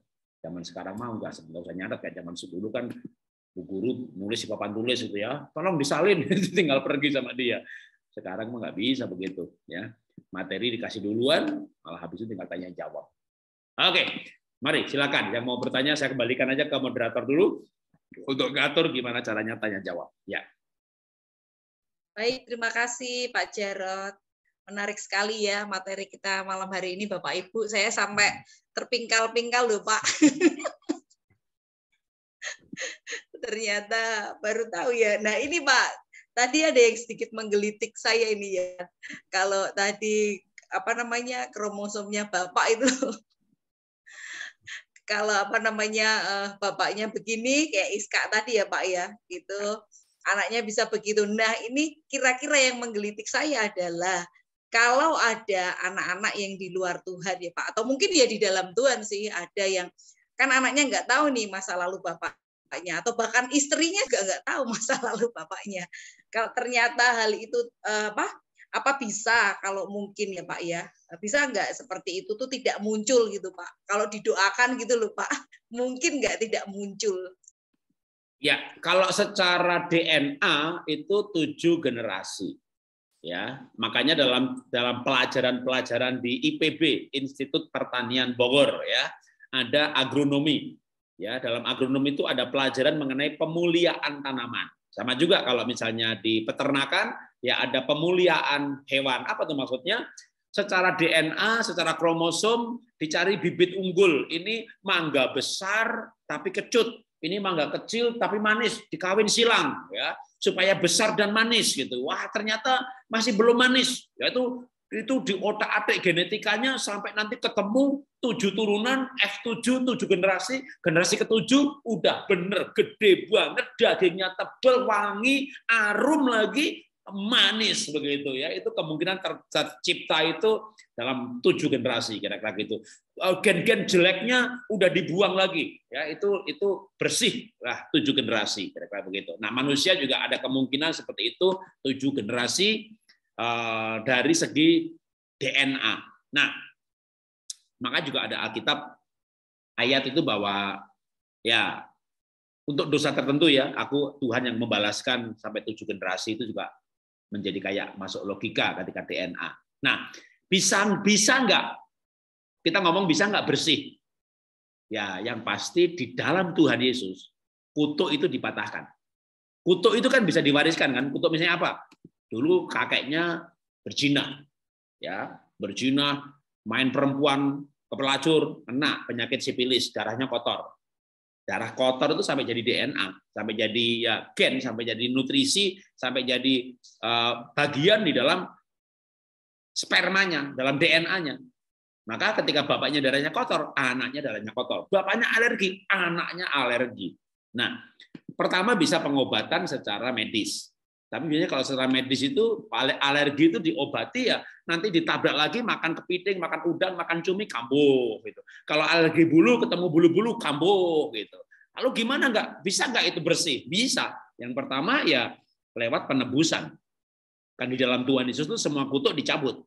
Zaman sekarang mau nggak usah nyatet kayak zaman dulu kan. Bu guru nulis di papan tulis itu ya, tolong disalin, tinggal pergi sama dia. Sekarang mah nggak bisa begitu ya. Materi dikasih duluan, malah habis itu tinggal tanya jawab. Oke, mari silakan yang mau bertanya saya kembalikan aja ke moderator dulu untuk ngatur gimana caranya tanya jawab. Ya. Baik, terima kasih Pak Jarod. Menarik sekali ya materi kita malam hari ini Bapak Ibu. Saya sampai terpingkal-pingkal loh Pak. Ternyata baru tahu ya. Nah ini Pak, tadi ada yang sedikit menggelitik saya ini ya. Kalau tadi kromosomnya Bapak itu, kalau bapaknya begini kayak Iska tadi ya Pak ya, gitu. Anaknya bisa begitu. Nah ini kira-kira yang menggelitik saya adalah kalau ada anak-anak yang di luar Tuhan ya Pak, atau mungkin ya di dalam Tuhan sih, ada yang kan anaknya nggak tahu nih masa lalu bapaknya, atau bahkan istrinya juga nggak tahu masa lalu bapaknya. Kalau ternyata hal itu apa bisa kalau mungkin ya Pak ya, bisa nggak seperti itu tuh tidak muncul gitu Pak? Kalau didoakan gitu loh Pak, mungkin nggak tidak muncul. Ya, kalau secara DNA itu 7 generasi. Ya, makanya dalam pelajaran-pelajaran di IPB, Institut Pertanian Bogor ya, ada agronomi. Ya, dalam agronomi itu ada pelajaran mengenai pemuliaan tanaman. Sama juga kalau misalnya di peternakan ya ada pemuliaan hewan. Apa tuh maksudnya? Secara DNA, secara kromosom dicari bibit unggul. Ini mangga besar tapi kecut. Ini mangga kecil tapi manis, dikawin silang ya, supaya besar dan manis gitu. Wah, ternyata masih belum manis. Ya itu di otak-atik genetikanya sampai nanti ketemu 7 turunan, F7, 7 generasi, generasi ke-7 udah bener gede banget, dagingnya tebal, wangi, arum lagi, manis begitu ya. Itu kemungkinan tercipta itu dalam 7 generasi kira-kira gitu. Gen-gen jeleknya udah dibuang lagi ya, itu bersih lah 7 generasi kira-kira begitu. Nah, manusia juga ada kemungkinan seperti itu 7 generasi dari segi DNA. Nah, maka juga ada Alkitab ayat itu bahwa ya untuk dosa tertentu ya, aku Tuhan yang membalaskan sampai 7 generasi itu juga menjadi kayak masuk logika ketika DNA. Nah, bisa nggak kita ngomong bisa nggak bersih? Ya, yang pasti di dalam Tuhan Yesus kutuk itu dipatahkan. Kutuk itu kan bisa diwariskan kan? Kutuk misalnya apa? Dulu kakeknya berzina, ya berzina, main perempuan, kepelacur, kena penyakit sifilis, darahnya kotor. Darah kotor itu sampai jadi DNA, sampai jadi ya gen, sampai jadi nutrisi, sampai jadi bagian di dalam spermanya, dalam DNA-nya. Maka ketika bapaknya darahnya kotor, anaknya darahnya kotor. Bapaknya alergi, anaknya alergi. Nah, pertama bisa pengobatan secara medis. Tapi biasanya kalau secara medis itu alergi itu diobati ya nanti ditabrak lagi makan kepiting, makan udang, makan cumi kambuh gitu. Kalau alergi bulu ketemu bulu-bulu kambuh gitu. Lalu gimana bisa nggak itu bersih? Bisa. Yang pertama ya lewat penebusan. Kan di dalam Tuhan Yesus itu semua kutuk dicabut.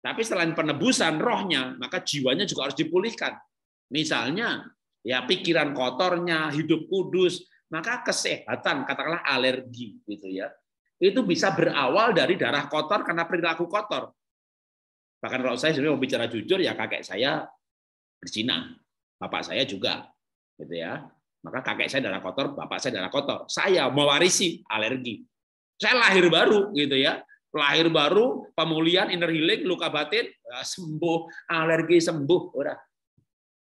Tapi selain penebusan rohnya, maka jiwanya juga harus dipulihkan. Misalnya ya pikiran kotornya, hidup kudus, maka kesehatan, katakanlah alergi gitu ya. Itu bisa berawal dari darah kotor karena perilaku kotor. Bahkan kalau saya sebenarnya mau bicara jujur ya kakek saya berzina, bapak saya juga gitu ya. Maka kakek saya darah kotor, bapak saya darah kotor. Saya mewarisi alergi. Saya lahir baru gitu ya. Lahir baru, pemulihan, inner healing, luka batin, sembuh, alergi sembuh, udah.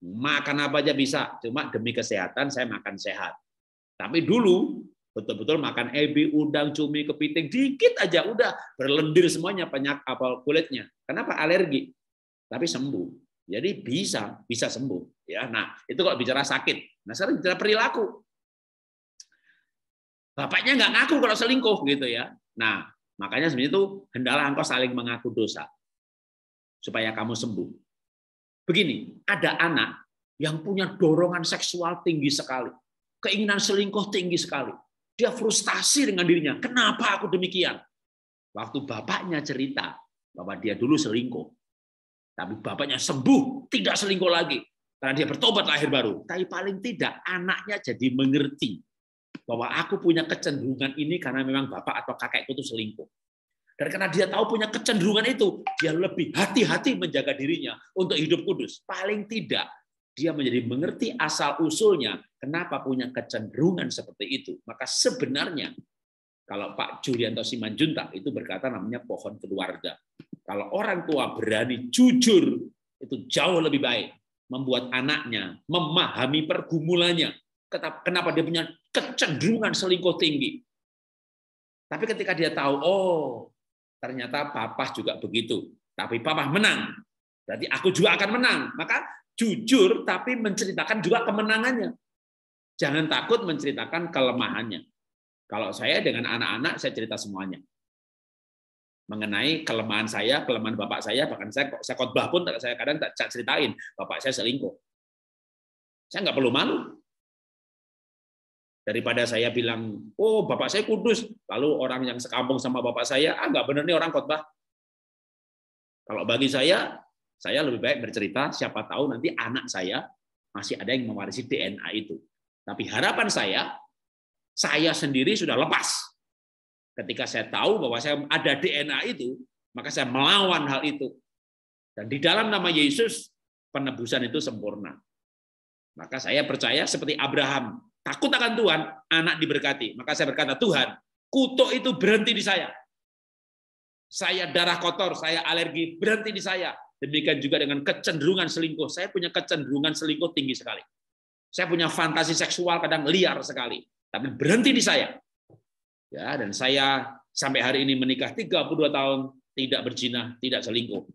Makan apa aja bisa, cuma demi kesehatan saya makan sehat. Tapi dulu betul-betul makan ebi, udang, cumi, kepiting, dikit aja udah berlendir semuanya penyakit apa kulitnya. Kenapa? Alergi. Tapi sembuh. Jadi bisa sembuh. Ya, nah itu kalau bicara sakit. Nah sekarang bicara perilaku. Bapaknya nggak ngaku kalau selingkuh gitu ya. Nah makanya sebenarnya itu hendaklah engkau saling mengaku dosa supaya kamu sembuh. Begini, ada anak yang punya dorongan seksual tinggi sekali, keinginan selingkuh tinggi sekali. Dia frustasi dengan dirinya. Kenapa aku demikian? Waktu bapaknya cerita bahwa dia dulu selingkuh, tapi bapaknya sembuh, tidak selingkuh lagi karena dia bertobat lahir baru. Tapi paling tidak anaknya jadi mengerti bahwa aku punya kecenderungan ini karena memang bapak atau kakekku itu selingkuh. Dan karena dia tahu punya kecenderungan itu, dia lebih hati-hati menjaga dirinya untuk hidup kudus. Paling tidak, dia menjadi mengerti asal-usulnya kenapa punya kecenderungan seperti itu. Maka sebenarnya, kalau Pak Julianto Simanjuntak itu berkata namanya pohon keluarga. Kalau orang tua berani jujur, itu jauh lebih baik. Membuat anaknya memahami pergumulannya. Kenapa dia punya kecenderungan selingkuh tinggi. Tapi ketika dia tahu, oh ternyata papa juga begitu. Tapi papa menang. Berarti aku juga akan menang. Maka jujur tapi menceritakan juga kemenangannya. Jangan takut menceritakan kelemahannya. Kalau saya dengan anak-anak, saya cerita semuanya. Mengenai kelemahan saya, kelemahan bapak saya, bahkan saya khotbah pun saya kadang tak ceritain, bapak saya selingkuh. Saya nggak perlu malu. Daripada saya bilang, oh bapak saya kudus, lalu orang yang sekampung sama bapak saya, nggak benar nih orang khotbah. Kalau bagi saya lebih baik bercerita, siapa tahu nanti anak saya masih ada yang mewarisi DNA itu. Tapi harapan saya sendiri sudah lepas. Ketika saya tahu bahwa saya ada DNA itu, maka saya melawan hal itu. Dan di dalam nama Yesus, penebusan itu sempurna. Maka saya percaya seperti Abraham, takut akan Tuhan, anak diberkati. Maka saya berkata, Tuhan, kutuk itu berhenti di saya. Saya darah kotor, saya alergi, berhenti di saya. Demikian juga dengan kecenderungan selingkuh. Saya punya kecenderungan selingkuh tinggi sekali. Saya punya fantasi seksual kadang liar sekali. Tapi berhenti di saya. Ya, dan saya sampai hari ini menikah 32 tahun, tidak berzina, tidak selingkuh.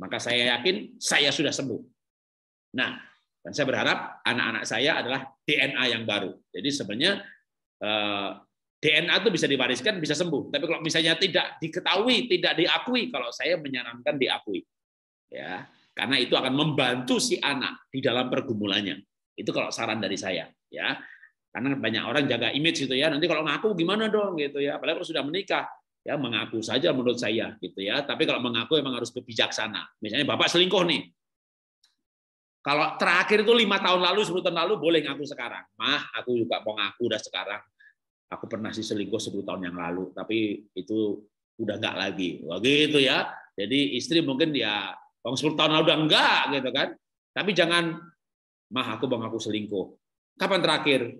Maka saya yakin saya sudah sembuh. Nah, dan saya berharap anak-anak saya adalah DNA yang baru. Jadi sebenarnya DNA itu bisa diwariskan, bisa sembuh. Tapi kalau misalnya tidak diketahui, tidak diakui, kalau saya menyarankan diakui. Ya, karena itu akan membantu si anak di dalam pergumulannya. Itu kalau saran dari saya, ya. Karena banyak orang jaga image gitu ya. Nanti kalau ngaku gimana dong gitu ya. Apalagi kalau sudah menikah, ya mengaku saja menurut saya gitu ya. Tapi kalau mengaku memang harus bijaksana. Misalnya bapak selingkuh nih. Kalau terakhir itu 5 tahun lalu, 10 tahun lalu boleh ngaku sekarang. Mah, aku juga mau ngaku udah sekarang. Aku pernah sih selingkuh 10 tahun yang lalu, tapi itu udah enggak lagi. Wah gitu ya. Jadi istri mungkin ya 10 tahun lalu udah enggak gitu kan. Tapi jangan, mah aku mau ngaku selingkuh. Kapan terakhir?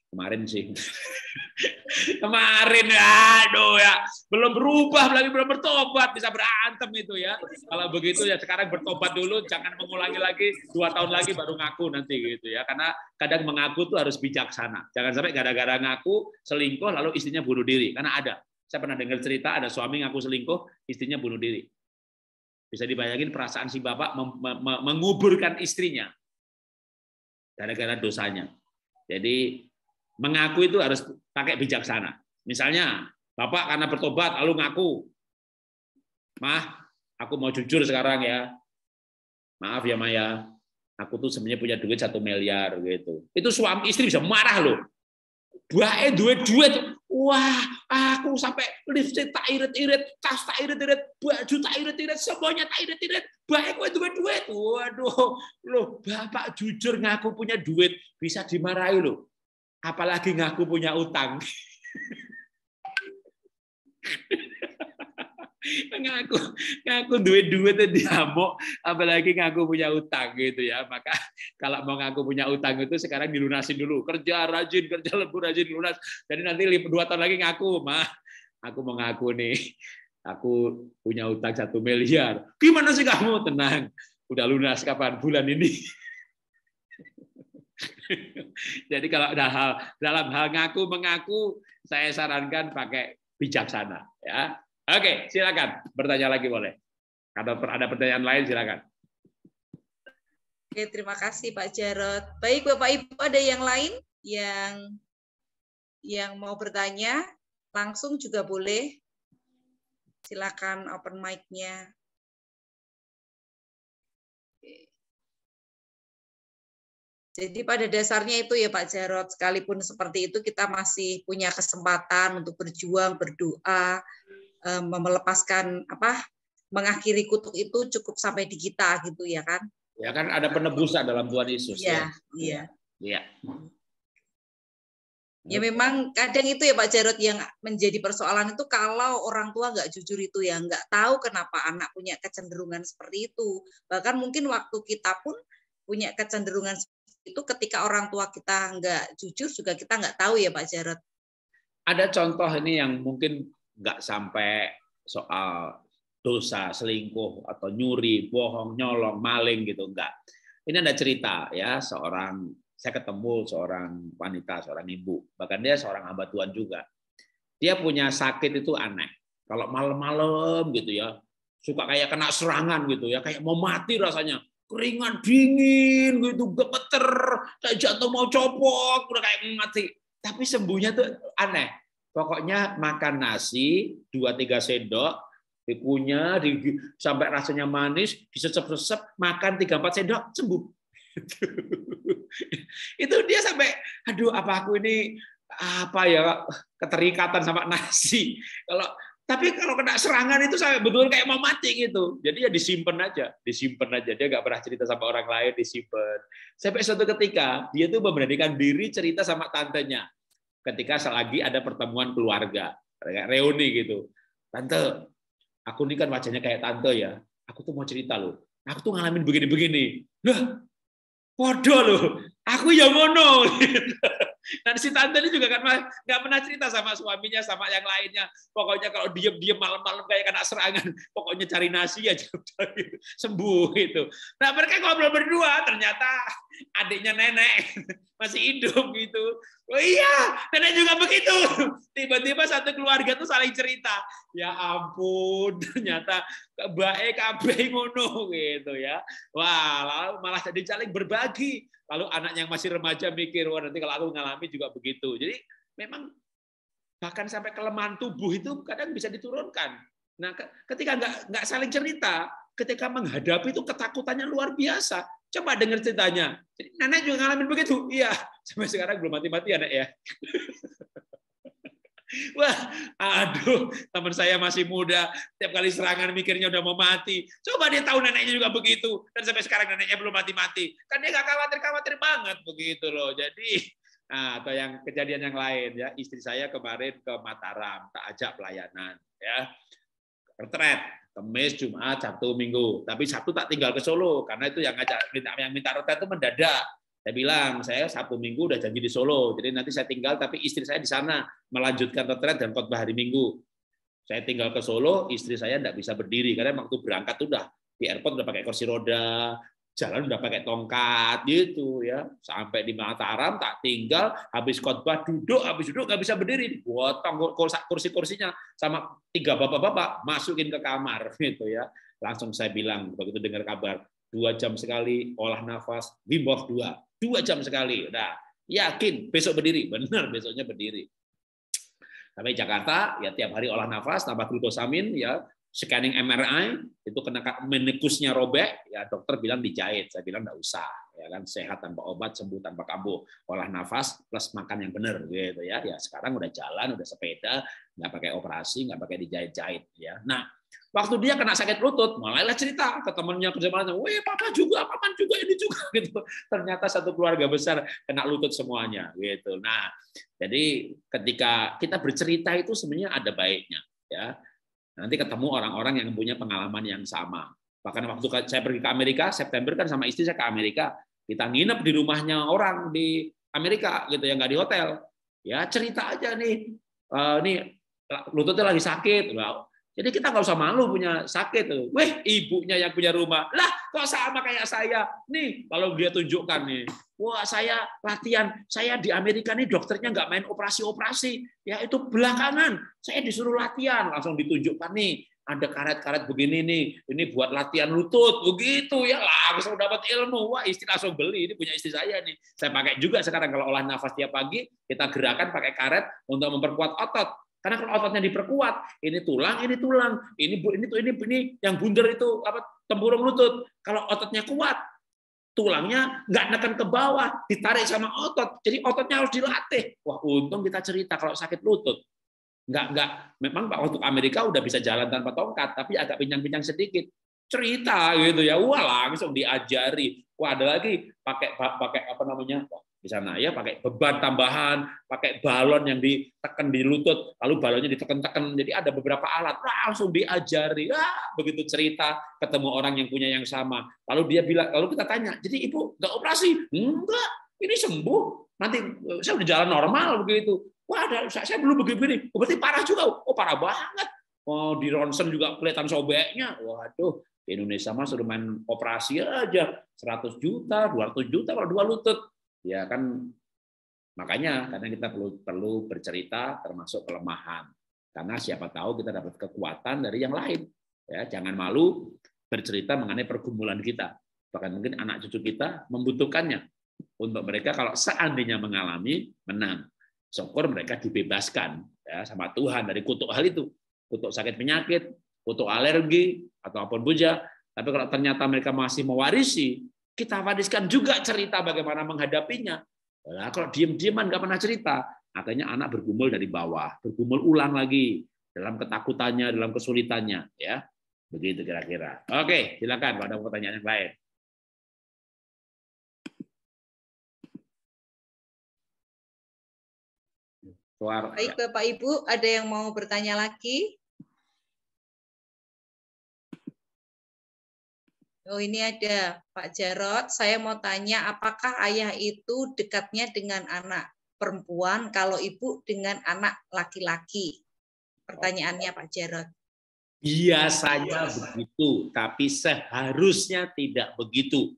Kemarin sih. Kemarin ya, aduh ya, belum berubah lagi, belum bertobat, bisa berantem itu ya. Kalau begitu ya sekarang bertobat dulu, jangan mengulangi lagi 2 tahun lagi baru ngaku nanti gitu ya. Karena kadang mengaku tuh harus bijaksana. Jangan sampai gara-gara ngaku selingkuh lalu istrinya bunuh diri. Karena ada. Saya pernah dengar cerita ada suami ngaku selingkuh, istrinya bunuh diri. Bisa dibayangin perasaan si bapak menguburkan istrinya gara-gara dosanya. Jadi mengaku itu harus pakai bijaksana. Misalnya, bapak karena bertobat lalu ngaku, mah, aku mau jujur sekarang ya. Maaf ya Maya, aku tuh sebenarnya punya duit 1 miliar gitu. Itu suami istri bisa marah loh. Bae duit, wah, aku sampai lipstick tak irit-irit, tas tak irit-irit, baju tak irit-irit, semuanya tak irit-irit. Bae kowe duit. Waduh, loh, bapak jujur ngaku punya duit bisa dimarahi loh. Apalagi ngaku punya utang. ngaku duit diamuk, apalagi ngaku punya utang gitu ya. Maka kalau mau ngaku punya utang itu sekarang dilunasin dulu, kerja rajin, kerja lembur rajin lunas. Jadi nanti 2 tahun lagi ngaku, mah aku mau ngaku nih, aku punya utang 1 miliar. Gimana sih kamu? Tenang, udah lunas kapan? Bulan ini. Jadi kalau dalam hal ngaku mengaku, saya sarankan pakai bijaksana ya. Oke, silakan bertanya lagi boleh. Kalau ada pertanyaan lain silakan. Oke, terima kasih Pak Jarod. Baik Bapak Ibu, ada yang lain yang mau bertanya langsung juga boleh. Silakan open mic-nya. Jadi pada dasarnya itu ya Pak Jarod, sekalipun seperti itu kita masih punya kesempatan untuk berjuang, berdoa, melepaskan mengakhiri kutuk itu cukup sampai di kita gitu ya kan? Ya kan ada penebusan dalam Tuhan Yesus. Iya. Ya memang kadang itu ya Pak Jarod yang menjadi persoalan itu kalau orang tua nggak jujur itu ya, nggak tahu kenapa anak punya kecenderungan seperti itu. Bahkan mungkin waktu kita pun punya kecenderungan itu ketika orang tua kita nggak jujur juga kita nggak tahu ya Pak Jarod. Ada contoh ini yang mungkin nggak sampai soal dosa, selingkuh atau nyuri, bohong, nyolong, maling gitu, enggak. Ini ada cerita ya, saya ketemu seorang wanita, seorang ibu, bahkan dia seorang hamba Tuhan juga. Dia punya sakit itu aneh. Kalau malam-malam gitu ya, suka kayak kena serangan gitu ya, kayak mau mati rasanya. Keringat dingin gitu, gemeter, kayak jantung mau copot, udah kayak mati. Tapi sembuhnya tuh aneh. Pokoknya makan nasi 2-3 sendok, dikunyah sampai rasanya manis, disesep-sesep, makan 3-4 sendok, sembuh. Itu dia sampai, aduh apa aku ini apa ya, keterikatan sama nasi. Tapi kalau kena serangan itu sampai betul kayak mau mati gitu. Jadi ya disimpan aja. Dia nggak pernah cerita sama orang lain, disimpan. Sampai suatu ketika dia tuh memberanikan diri cerita sama tantenya. Ketika lagi ada pertemuan keluarga, kayak reuni gitu. Tante, aku ini kan wajahnya kayak tante ya. Aku tuh mau cerita loh. Aku tuh ngalamin begini-begini. Lah, podo loh. Aku yang ngono. Dan si tante ini juga kan nggak pernah cerita sama suaminya, sama yang lainnya. Pokoknya kalau diem-diem malam-malam kayak kena serangan, pokoknya cari nasi aja sembuh gitu. Nah mereka ngobrol berdua, ternyata adiknya nenek masih hidup gitu. Oh iya, nenek juga begitu. Tiba-tiba satu keluarga tuh saling cerita. Ya ampun, ternyata baik kabeh ngono gitu ya. Wah, lalu malah jadi saling berbagi. Lalu anak yang masih remaja mikir, wah nanti kalau aku ngalami juga begitu. Jadi memang bahkan sampai kelemahan tubuh itu kadang bisa diturunkan. Nah, ketika nggak saling cerita, ketika menghadapi itu ketakutannya luar biasa. Coba dengar ceritanya. Jadi, nenek juga ngalamin begitu. Iya, sampai sekarang belum mati-mati anak ya. Wah, aduh, teman saya masih muda, tiap kali serangan mikirnya udah mau mati. Coba dia tahu neneknya juga begitu, dan sampai sekarang neneknya belum mati-mati. Kan dia nggak khawatir banget begitu loh. Jadi, atau yang kejadian yang lain ya, istri saya kemarin ke Mataram, tak ajak pelayanan, ya, retret, Kamis, Jumat, Sabtu, Minggu. Tapi Sabtu tak tinggal ke Solo, karena itu yang minta retret itu mendadak. Saya bilang, saya Sabtu Minggu udah janji di Solo, jadi nanti saya tinggal, tapi istri saya di sana melanjutkan retret dan khotbah hari Minggu. Saya tinggal ke Solo, istri saya tidak bisa berdiri, karena waktu berangkat udah di airport udah pakai kursi roda, jalan udah pakai tongkat gitu ya. Sampai di Mataram tak tinggal, habis khotbah duduk nggak bisa berdiri, potong kursi-kursinya sama 3 bapak-bapak masukin ke kamar gitu ya. Langsung saya bilang begitu dengar kabar 2 jam sekali olah nafas, Wim Hof 2 jam sekali. Udah yakin besok berdiri, benar besoknya berdiri. Sampai Jakarta ya tiap hari olah nafas, tambah glukosamin ya, scanning MRI itu kena meniskusnya robek, ya dokter bilang dijahit. Saya bilang enggak usah, ya kan sehat tanpa obat, sembuh tanpa kambuh. Olah nafas plus makan yang benar gitu ya. Ya sekarang udah jalan, udah sepeda, nggak pakai operasi, nggak pakai dijahit-jahit ya. Nah, waktu dia kena sakit lutut, mulailah cerita ke temannya kerja mana, "Weh, paman juga ini juga." Gitu. Ternyata satu keluarga besar kena lutut semuanya gitu. Nah, jadi ketika kita bercerita itu sebenarnya ada baiknya ya. Nanti ketemu orang-orang yang punya pengalaman yang sama. Bahkan waktu saya pergi ke Amerika, September kan sama istri saya ke Amerika, kita nginep di rumahnya orang di Amerika gitu ya, nggak di hotel. Ya cerita aja nih, nih lututnya lagi sakit. Jadi kita nggak usah malu punya sakit. Weh, ibunya yang punya rumah. Lah, kok sama kayak saya? Nih, kalau dia tunjukkan nih. Wah, saya latihan. Saya di Amerika nih dokternya nggak main operasi-operasi. Ya, itu belakangan. Saya disuruh latihan. Langsung ditunjukkan nih. Ada karet-karet begini nih. Ini buat latihan lutut. Begitu ya, langsung dapat ilmu. Wah, istri langsung beli. Ini punya istri saya nih. Saya pakai juga sekarang kalau olah nafas tiap pagi. Kita gerakan pakai karet untuk memperkuat otot. Karena kalau ototnya diperkuat, ini tulang, ini yang bundar itu apa tempurung lutut. Kalau ototnya kuat, tulangnya nggak neken ke bawah, ditarik sama otot. Jadi ototnya harus dilatih. Wah, untung kita cerita kalau sakit lutut. Nggak. Memang waktu Amerika udah bisa jalan tanpa tongkat, tapi agak pincang-pincang sedikit. Cerita gitu ya, wah langsung diajari. Wah, ada lagi pakai apa namanya? Di sana ya pakai beban tambahan, pakai balon yang ditekan di lutut, lalu balonnya ditekan-tekan. Jadi ada beberapa alat, langsung diajari. Begitu cerita ketemu orang yang punya yang sama. Lalu dia bilang, lalu kita tanya, jadi ibu nggak operasi? Enggak, ini sembuh. Nanti saya udah jalan normal begitu. Wah, saya belum begini. Berarti parah juga. Oh, parah banget. mau di ronsen juga kelihatan sobeknya. Waduh, di Indonesia mah suruh main operasi aja 100 juta, 200 juta kalau 2 lutut. Ya kan, makanya karena kita perlu bercerita termasuk kelemahan. Karena siapa tahu kita dapat kekuatan dari yang lain. Ya, jangan malu bercerita mengenai pergumulan kita. Bahkan mungkin anak cucu kita membutuhkannya. Untuk mereka kalau seandainya mengalami, menang. Syukur mereka dibebaskan ya sama Tuhan dari kutuk hal itu. Kutuk sakit penyakit, kutuk alergi, atau apapun puja. Tapi kalau ternyata mereka masih mewarisi, kita wariskan juga cerita bagaimana menghadapinya. Nah, kalau diem-dieman nggak pernah cerita, akhirnya anak bergumul dari bawah, bergumul ulang lagi dalam ketakutannya, dalam kesulitannya. Ya, begitu kira-kira. Oke, silakan kalau ada pertanyaan yang lain. Baik, Bapak Ibu, ada yang mau bertanya lagi? Oh, ini ada Pak Jarot. Saya mau tanya, apakah ayah itu dekatnya dengan anak perempuan, kalau ibu dengan anak laki-laki? Pertanyaannya Pak Jarot. Biasanya begitu, tapi seharusnya tidak begitu.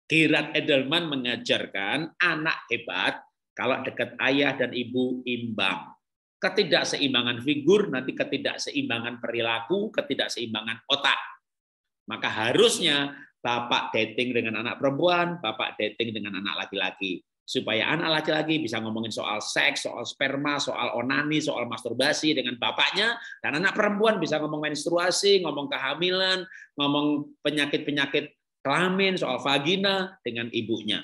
Gerard Edelman mengajarkan anak hebat kalau dekat ayah dan ibu imbang. Ketidakseimbangan figur, nanti ketidakseimbangan perilaku, ketidakseimbangan otak. Maka harusnya bapak dating dengan anak perempuan, bapak dating dengan anak laki-laki. Supaya anak laki-laki bisa ngomongin soal seks, soal sperma, soal onani, soal masturbasi dengan bapaknya, dan anak perempuan bisa ngomong menstruasi, ngomong kehamilan, ngomong penyakit-penyakit kelamin, soal vagina dengan ibunya.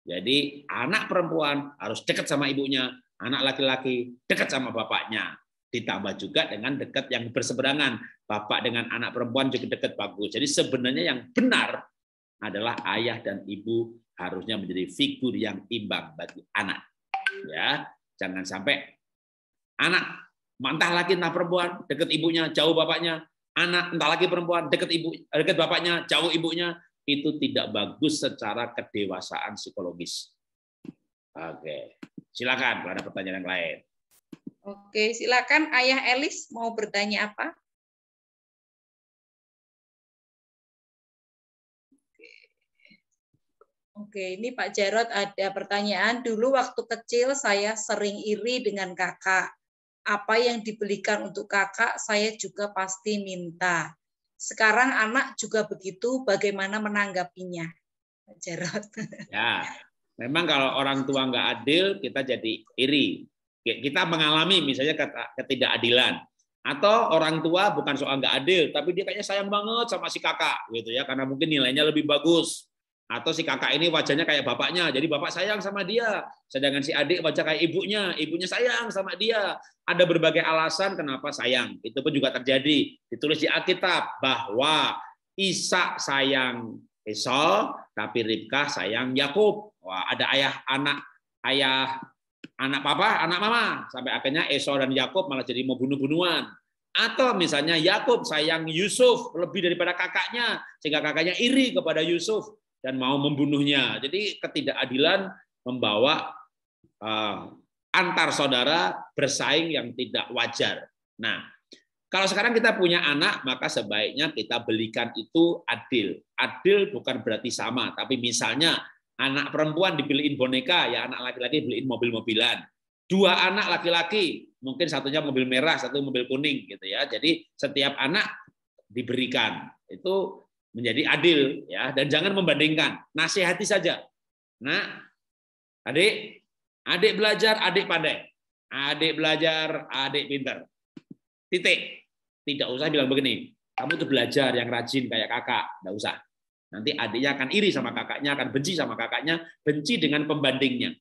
Jadi anak perempuan harus dekat sama ibunya, anak laki-laki dekat sama bapaknya. Ditambah juga dengan dekat yang berseberangan. Bapak dengan anak perempuan juga dekat, bagus. Jadi sebenarnya yang benar adalah ayah dan ibu harusnya menjadi figur yang imbang bagi anak. Ya, jangan sampai anak entah laki entah perempuan dekat ibunya, jauh bapaknya. Anak entah laki perempuan dekat bapaknya, jauh ibunya. Itu tidak bagus secara kedewasaan psikologis. Oke, silakan kalau ada pertanyaan yang lain. Oke, silakan Ayah Elis mau bertanya apa? Oke, ini Pak Jarot ada pertanyaan. Dulu waktu kecil saya sering iri dengan kakak. Apa yang dibelikan untuk kakak saya juga pasti minta. Sekarang anak juga begitu, bagaimana menanggapinya? Pak Jarot. Ya, memang kalau orang tua nggak adil, kita jadi iri. Kita mengalami misalnya ketidakadilan. Atau orang tua bukan soal nggak adil, tapi dia kayaknya sayang banget sama si kakak, gitu ya, karena mungkin nilainya lebih bagus. Atau si kakak ini wajahnya kayak bapaknya, jadi bapak sayang sama dia. Sedangkan si adik wajah kayak ibunya, ibunya sayang sama dia. Ada berbagai alasan kenapa sayang. Itu pun juga terjadi. Ditulis di Alkitab bahwa Ishak sayang Esau, tapi Ribkah sayang Yakub. Wah, ada ayah anak papa, anak mama. Sampai akhirnya Esau dan Yakub malah jadi mau bunuh-bunuhan. Atau misalnya Yakub sayang Yusuf lebih daripada kakaknya, sehingga kakaknya iri kepada Yusuf dan mau membunuhnya. Jadi ketidakadilan membawa antar saudara bersaing yang tidak wajar. Nah, kalau sekarang kita punya anak, maka sebaiknya kita belikan itu adil. Adil bukan berarti sama, tapi misalnya anak perempuan dibeliin boneka, ya anak laki-laki beliin mobil-mobilan. Dua anak laki-laki, mungkin satunya mobil merah, satu mobil kuning, gitu ya. Jadi setiap anak diberikan itu menjadi adil, ya. Dan jangan membandingkan, nasihati saja. Nah, adik belajar, adik pandai. Adik belajar, adik pintar. Titik. Tidak usah bilang begini, kamu tuh belajar yang rajin kayak kakak, nggak usah. Nanti adiknya akan iri sama kakaknya, akan benci sama kakaknya, benci dengan pembandingnya.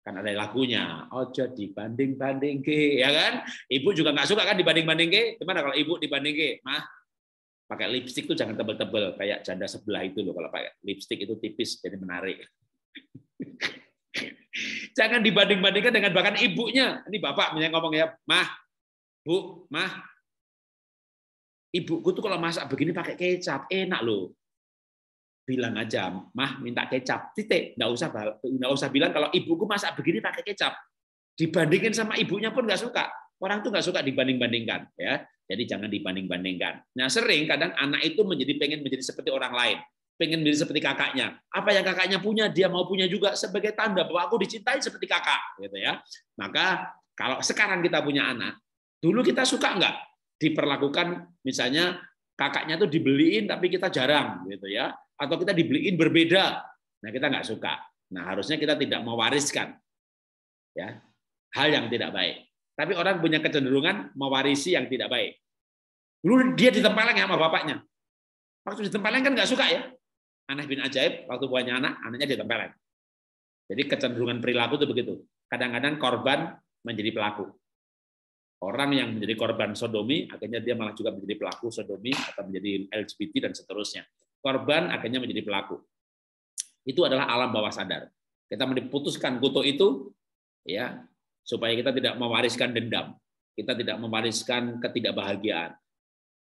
Kan ada lagunya, ojo dibanding-banding ke, ya kan? Ibu juga nggak suka kan dibanding-banding ke. Gimana kalau ibu dibanding ke? Mah, pakai lipstik tuh jangan tebel-tebel kayak janda sebelah itu loh. Kalau pakai lipstik itu tipis jadi menarik. Jangan dibanding-bandingkan dengan bahkan ibunya. Ini bapak misalnya ngomong ya, mah, bu, mah. Ibuku tuh kalau masak begini pakai kecap, enak loh. Bilang aja, mah minta kecap, titik. Nggak usah bilang kalau ibuku masak begini pakai kecap. Dibandingin sama ibunya pun nggak suka. Orang tuh nggak suka dibanding-bandingkan. Ya, Jadi jangan dibanding-bandingkan. Nah, sering kadang anak itu pengen menjadi seperti orang lain, pengen menjadi seperti kakaknya. Apa yang kakaknya punya, dia mau punya juga sebagai tanda bahwa aku dicintai seperti kakak, gitu ya. Maka kalau sekarang kita punya anak, dulu kita suka nggak diperlakukan misalnya kakaknya tuh dibeliin tapi kita jarang, gitu ya, atau kita dibeliin berbeda. Nah, kita nggak suka. Nah, harusnya kita tidak mewariskan ya hal yang tidak baik. Tapi orang punya kecenderungan mewarisi yang tidak baik. Dulu dia ditempeleng sama bapaknya. Waktu ditempeleng kan nggak suka ya. Aneh bin ajaib, waktu punya anak, anaknya ditempeleng. Jadi kecenderungan perilaku itu begitu. Kadang-kadang korban menjadi pelaku. Orang yang menjadi korban sodomi, akhirnya dia malah juga menjadi pelaku sodomi atau menjadi LGBT dan seterusnya. Korban akhirnya menjadi pelaku. Itu adalah alam bawah sadar. Kita memutuskan kutuk itu, ya, supaya kita tidak mewariskan dendam, kita tidak mewariskan ketidakbahagiaan.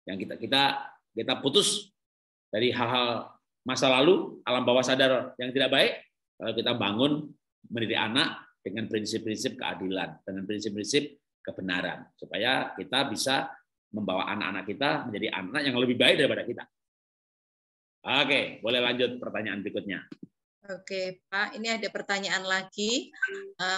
Yang kita putus dari hal-hal masa lalu, alam bawah sadar yang tidak baik, kalau kita bangun mendidik anak dengan prinsip-prinsip keadilan, dengan prinsip-prinsip kebenaran, supaya kita bisa membawa anak-anak kita menjadi anak yang lebih baik daripada kita. Oke, boleh lanjut pertanyaan berikutnya. Oke, Pak. Ini ada pertanyaan lagi.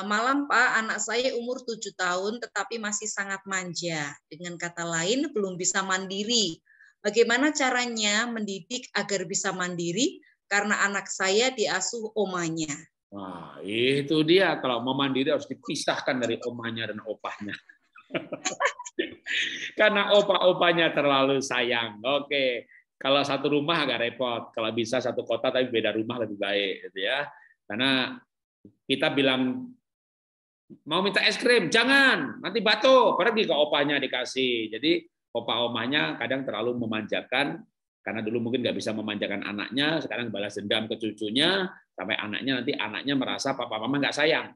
Malam, Pak. Anak saya umur 7 tahun, tetapi masih sangat manja. Dengan kata lain, belum bisa mandiri. Bagaimana caranya mendidik agar bisa mandiri? Karena anak saya diasuh omanya. Wah, itu dia. Kalau mau mandiri harus dipisahkan dari omanya dan opahnya. Karena opa-opanya terlalu sayang. Oke. Kalau satu rumah agak repot, kalau bisa satu kota tapi beda rumah lebih baik, gitu ya. Karena kita bilang mau minta es krim, jangan, nanti batuk, pergi ke opanya dikasih. Jadi opa-omanya kadang terlalu memanjakan, karena dulu mungkin nggak bisa memanjakan anaknya, sekarang balas dendam ke cucunya, sampai anaknya merasa papa mama nggak sayang.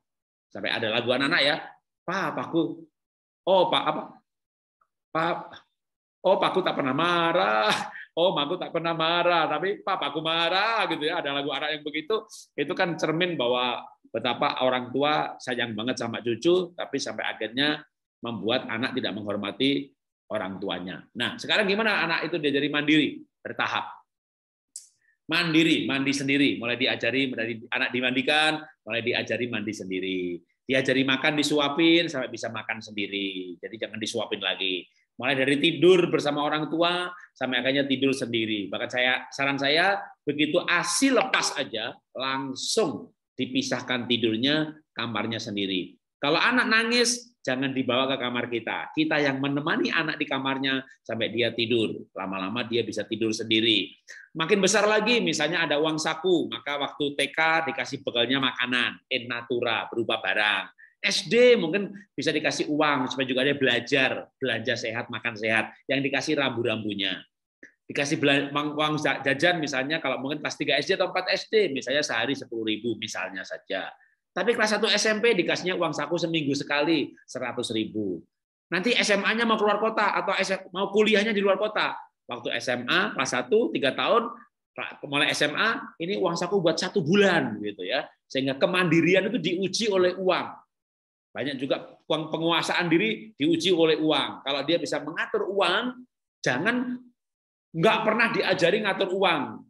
Sampai ada lagu anak-anak ya, papaku, papaku tak pernah marah. Aku tak pernah marah, tapi papaku marah, gitu ya. Ada lagu anak yang begitu, itu kan cermin bahwa betapa orang tua sayang banget sama cucu, tapi sampai akhirnya membuat anak tidak menghormati orang tuanya. Nah, sekarang gimana anak itu diajari mandiri, bertahap. Mandiri, mandi sendiri, mulai diajari, anak dimandikan, mulai diajari mandi sendiri. Diajari makan, disuapin, sampai bisa makan sendiri. Jadi jangan disuapin lagi. Mulai dari tidur bersama orang tua sampai akhirnya tidur sendiri. Bahkan saran saya begitu ASI lepas aja langsung dipisahkan tidurnya, kamarnya sendiri. Kalau anak nangis jangan dibawa ke kamar kita. Kita yang menemani anak di kamarnya sampai dia tidur. Lama-lama dia bisa tidur sendiri. Makin besar lagi misalnya ada uang saku, maka waktu TK dikasih bekalnya makanan in natura berupa barang. SD mungkin bisa dikasih uang supaya juga dia belajar, belanja sehat, makan sehat, yang dikasih rambu-rambunya. Dikasih uang jajan misalnya kalau mungkin kelas 3 SD atau 4 SD, misalnya sehari 10.000 misalnya saja. Tapi kelas 1 SMP dikasihnya uang saku seminggu sekali 100.000. Nanti SMA-nya mau keluar kota atau mau kuliahnya di luar kota. Waktu SMA kelas 1 3 tahun mulai SMA ini uang saku buat 1 bulan gitu ya. Sehingga kemandirian itu diuji oleh uang. Banyak juga penguasaan diri diuji oleh uang. Kalau dia bisa mengatur uang, jangan nggak pernah diajari ngatur uang.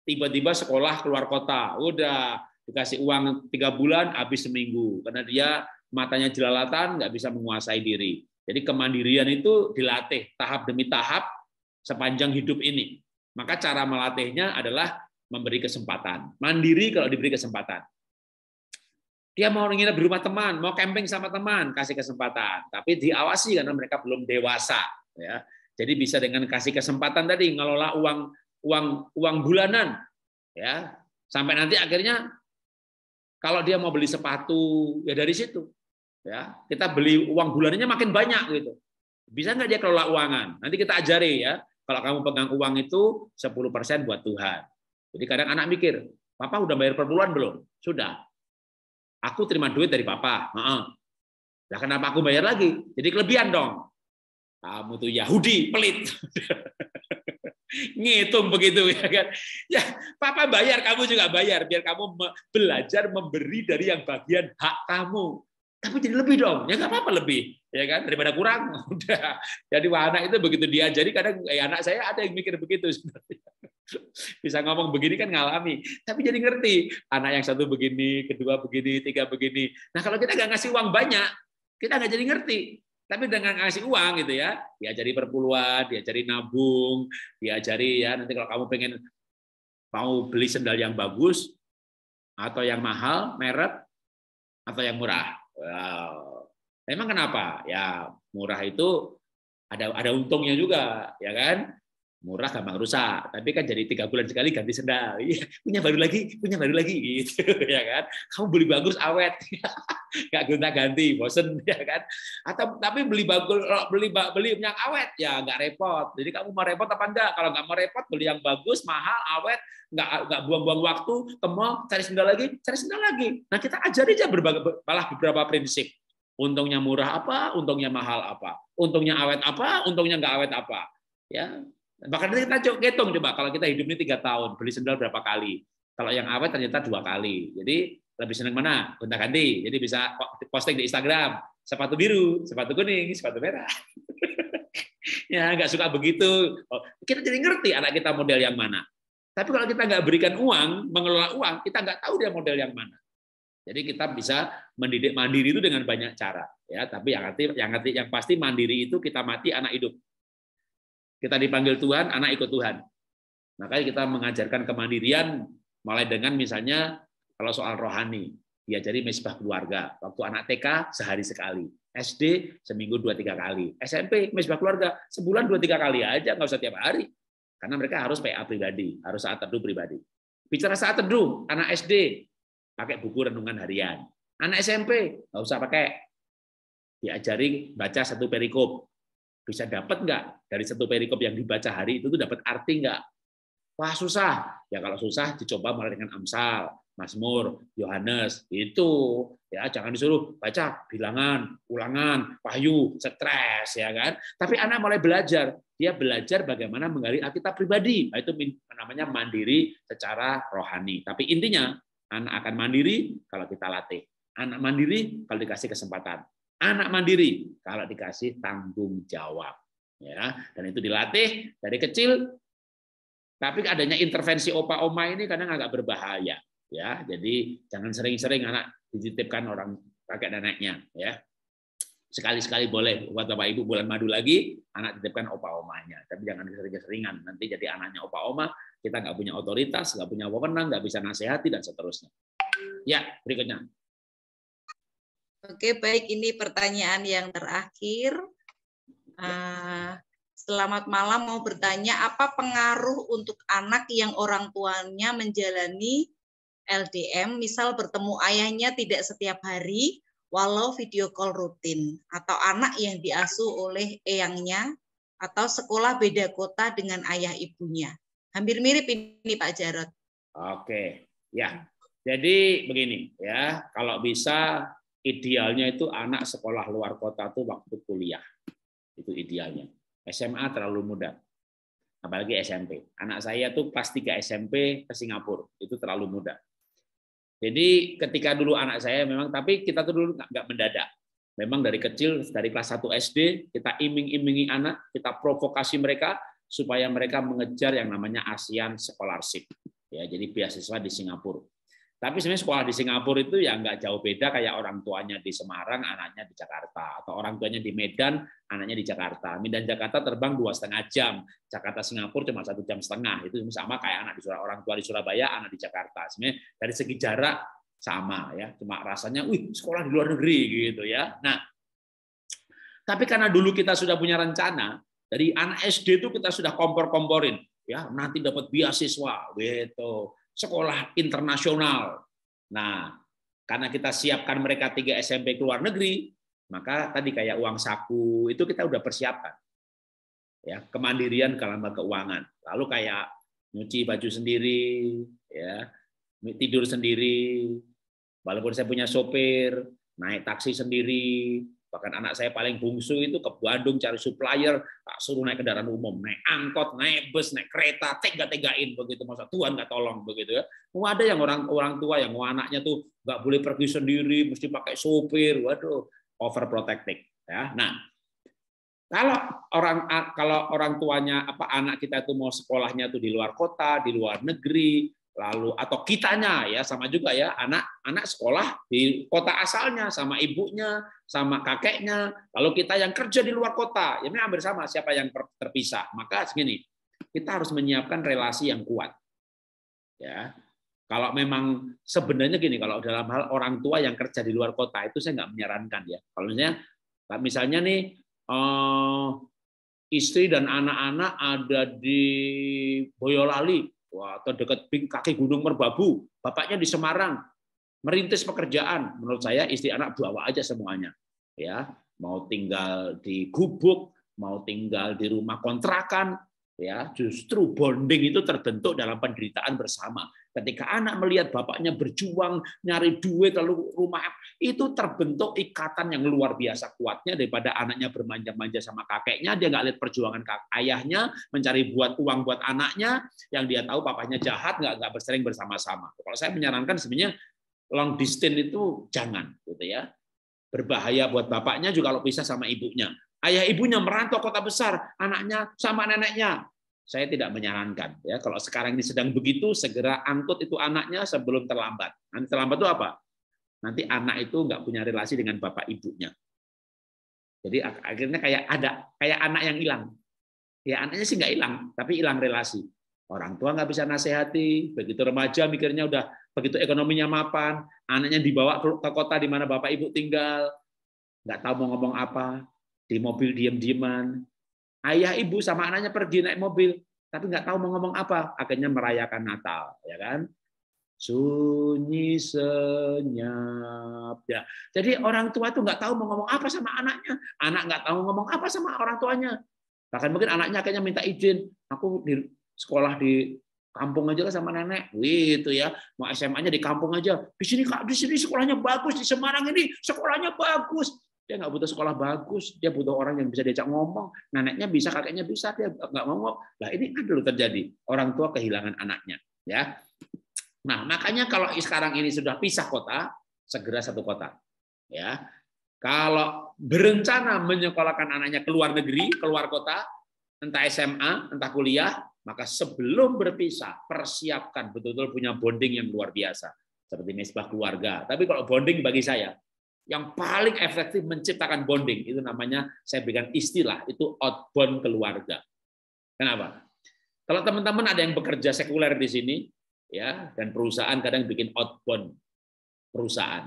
Tiba-tiba sekolah keluar kota, udah dikasih uang 3 bulan, habis seminggu. Karena dia matanya jelalatan, nggak bisa menguasai diri. Jadi kemandirian itu dilatih tahap demi tahap sepanjang hidup ini. Maka cara melatihnya adalah memberi kesempatan. Mandiri kalau diberi kesempatan. Dia mau nginep di rumah teman, mau camping sama teman, kasih kesempatan. Tapi diawasi karena mereka belum dewasa. Ya. Jadi bisa dengan kasih kesempatan tadi ngelola uang bulanan, ya sampai nanti akhirnya kalau dia mau beli sepatu ya dari situ, ya kita beli uang bulanannya makin banyak gitu. Bisa nggak dia kelola uangan? Nanti kita ajari ya. Kalau kamu pegang uang itu 10% buat Tuhan. Jadi kadang anak mikir, Papa udah bayar per bulan belum? Sudah. Aku terima duit dari Papa. Nah, kenapa aku bayar lagi? Jadi kelebihan dong. Kamu tuh Yahudi, pelit. Ngitung begitu ya kan. Ya, Papa bayar, kamu juga bayar biar kamu belajar memberi dari yang bagian hak kamu. Tapi jadi lebih dong, ya nggak apa-apa lebih, ya kan, daripada kurang. Udah. Jadi anak itu begitu diajari, kadang anak saya ada yang mikir begitu sebenarnya. Bisa ngomong begini kan ngalami, tapi jadi ngerti. Anak yang satu begini, kedua begini, tiga begini. Nah kalau kita nggak ngasih uang banyak, kita nggak jadi ngerti. Tapi dengan ngasih uang gitu ya, diajari perpuluhan, diajari nabung, diajari ya nanti kalau kamu pengen mau beli sendal yang bagus atau yang mahal, merek atau yang murah. Wow. Memang kenapa? Ya murah itu ada untungnya juga, ya kan? Murah gampang rusak, tapi kan jadi 3 bulan sekali ganti sendal. Iya, punya baru lagi, gitu, ya kan? Kamu beli bagus awet, nggak gonta-ganti, bosen, ya kan? Atau tapi beli bagus, beli yang awet, ya nggak repot. Jadi kamu mau repot apa enggak? Kalau nggak mau repot, beli yang bagus, mahal, awet, nggak buang-buang waktu, ke mall, cari sendal lagi. Nah kita ajari aja malah beberapa prinsip. Untungnya murah apa, untungnya mahal apa, untungnya awet apa, untungnya nggak awet apa, ya. Bahkan kita hitung coba kalau kita hidup ini 3 tahun beli sendal berapa kali, kalau yang awet ternyata 2 kali, jadi lebih senang mana? Gonta-ganti. Jadi bisa posting di Instagram sepatu biru, sepatu kuning, sepatu merah. Ya nggak suka begitu, kita jadi ngerti anak kita model yang mana. Tapi kalau kita nggak berikan uang, mengelola uang, kita nggak tahu dia model yang mana. Jadi kita bisa mendidik mandiri itu dengan banyak cara, ya. Tapi yang pasti mandiri itu kita mati anak hidup. Kita dipanggil Tuhan, anak ikut Tuhan. Makanya kita mengajarkan kemandirian mulai dengan misalnya kalau soal rohani, diajari mesbah keluarga. Waktu anak TK sehari sekali, SD seminggu 2-3 kali, SMP mesbah keluarga sebulan 2-3 kali aja, nggak usah tiap hari. Karena mereka harus PA pribadi, harus saat teduh pribadi. Bicara saat teduh, anak SD pakai buku renungan harian. Anak SMP nggak usah pakai, diajari baca 1 perikop. Bisa dapat nggak dari 1 perikop yang dibaca hari itu tuh dapat arti nggak? Wah susah. Ya kalau susah dicoba mulai dengan Amsal, Mazmur, Yohanes, itu ya jangan disuruh baca bilangan, ulangan, wahyu, stres ya kan. Tapi anak mulai belajar, dia belajar bagaimana menggali Alkitab pribadi. Nah, itu namanya mandiri secara rohani. Tapi intinya anak akan mandiri kalau kita latih. Anak mandiri kalau dikasih kesempatan. Anak mandiri kalau dikasih tanggung jawab, ya, dan itu dilatih dari kecil. Tapi adanya intervensi opa oma ini kadang agak berbahaya, ya. Jadi jangan sering-sering anak dititipkan orang kakek neneknya, ya. Sekali-sekali boleh buat bapak ibu bulan madu lagi anak titipkan opa omanya, tapi jangan sering-seringan. Nanti jadi anaknya opa oma, kita nggak punya otoritas, nggak punya wewenang, nggak bisa nasihati dan seterusnya. Ya, berikutnya. Oke, baik. Ini pertanyaan yang terakhir. Selamat malam, mau bertanya, apa pengaruh untuk anak yang orang tuanya menjalani LDM, misal bertemu ayahnya tidak setiap hari, walau video call rutin, atau anak yang diasuh oleh eyangnya, atau sekolah beda kota dengan ayah ibunya? Hampir mirip ini Pak Jarod. Oke, ya. Jadi begini ya, kalau bisa idealnya itu anak sekolah luar kota tuh waktu kuliah. Itu idealnya. SMA terlalu muda. Apalagi SMP. Anak saya tuh kelas 3 SMP ke Singapura. Itu terlalu muda. Jadi ketika dulu anak saya memang, tapi kita tuh dulu nggak mendadak. Memang dari kecil, dari kelas 1 SD, kita iming-imingi anak, kita provokasi mereka supaya mereka mengejar yang namanya ASEAN Scholarship. Ya, jadi beasiswa di Singapura. Tapi sebenarnya sekolah di Singapura itu ya nggak jauh beda kayak orang tuanya di Semarang, anaknya di Jakarta, atau orang tuanya di Medan, anaknya di Jakarta. Medan Jakarta terbang 2,5 jam, Jakarta Singapura cuma 1,5 jam. Itu sama kayak orang tua di Surabaya, anak di Jakarta. Sebenarnya dari segi jarak sama ya, cuma rasanya, sekolah di luar negeri gitu ya. Nah, tapi karena dulu kita sudah punya rencana dari anak SD itu kita sudah kompor-komporin, ya nanti dapat beasiswa gitu. Sekolah internasional. Nah, karena kita siapkan mereka 3 SMP ke luar negeri, maka tadi kayak uang saku itu kita udah persiapkan. Ya, kemandirian dalam keuangan. Lalu kayak nyuci baju sendiri, ya, tidur sendiri. Walaupun saya punya sopir, naik taksi sendiri, Bahkan anak saya paling bungsu itu ke Bandung cari supplier, tak suruh naik kendaraan umum, naik angkot, naik bus, naik kereta, tega-tegain begitu, masa Tuhan nggak tolong begitu ya. Ada yang orang tua yang anaknya tuh nggak boleh pergi sendiri, mesti pakai sopir, waduh, overprotective ya. Nah, kalau orang tuanya anak kita itu mau sekolahnya tuh di luar kota, di luar negeri, lalu atau kitanya ya sama juga ya, anak sekolah di kota asalnya sama ibunya, sama kakeknya, lalu kita yang kerja di luar kota, ya ini hampir sama siapa yang terpisah. Maka segini, kita harus menyiapkan relasi yang kuat. Ya. Kalau memang sebenarnya gini, kalau dalam hal orang tua yang kerja di luar kota itu saya nggak menyarankan ya. Kalau misalnya nih istri dan anak-anak ada di Boyolali atau dekat kaki Gunung Merbabu, bapaknya di Semarang, merintis pekerjaan. Menurut saya istri anak bawa aja semuanya, ya. Mau tinggal di gubuk, mau tinggal di rumah kontrakan, ya. Justru bonding itu terbentuk dalam penderitaan bersama. Ketika anak melihat bapaknya berjuang nyari duit lalu rumah, itu terbentuk ikatan yang luar biasa kuatnya daripada anaknya bermanja-manja sama kakeknya, dia nggak lihat perjuangan ayahnya mencari buat uang buat anaknya, yang dia tahu papanya jahat, nggak bersering bersama-sama. Kalau saya menyarankan sebenarnya long distance itu jangan, gitu ya. Berbahaya buat bapaknya juga kalau pisah sama ibunya. Ayah ibunya merantau kota besar, anaknya sama neneknya. Saya tidak menyarankan ya, kalau sekarang ini sedang begitu segera angkut itu anaknya sebelum terlambat. Nanti terlambat itu apa? Nanti anak itu nggak punya relasi dengan bapak ibunya. Jadi akhirnya kayak anak yang hilang. Ya anaknya sih nggak hilang, tapi hilang relasi. Orang tua nggak bisa nasihati, begitu remaja mikirnya udah begitu ekonominya mapan, anaknya dibawa ke kota di mana bapak ibu tinggal, nggak tahu mau ngomong apa, di mobil diem-dieman. Ayah ibu sama anaknya pergi naik mobil, tapi nggak tahu mau ngomong apa, akhirnya merayakan Natal, ya kan? Sunyi senyap. Ya. Jadi orang tua itu nggak tahu mau ngomong apa sama anaknya, anak nggak tahu ngomong apa sama orang tuanya. Bahkan mungkin anaknya akhirnya minta izin, aku di sekolah di kampung aja sama nenek, gitu ya. Mau SMA-nya di kampung aja. Di sini Kak, di sini sekolahnya bagus, di Semarang ini sekolahnya bagus. Dia nggak butuh sekolah bagus, dia butuh orang yang bisa diajak ngomong. Neneknya bisa, kakeknya bisa, dia nggak ngomong. Nah ini ada loh terjadi. Orang tua kehilangan anaknya. Ya. Nah makanya kalau sekarang ini sudah pisah kota, segera satu kota. Ya. Kalau berencana menyekolahkan anaknya ke luar negeri, keluar kota, entah SMA, entah kuliah, maka sebelum berpisah, persiapkan betul-betul punya bonding yang luar biasa. Seperti misbah keluarga. Tapi kalau bonding bagi saya, yang paling efektif menciptakan bonding itu namanya saya berikan istilah itu outbound keluarga. Kenapa? Kalau teman-teman ada yang bekerja sekuler di sini ya dan perusahaan kadang bikin outbound perusahaan.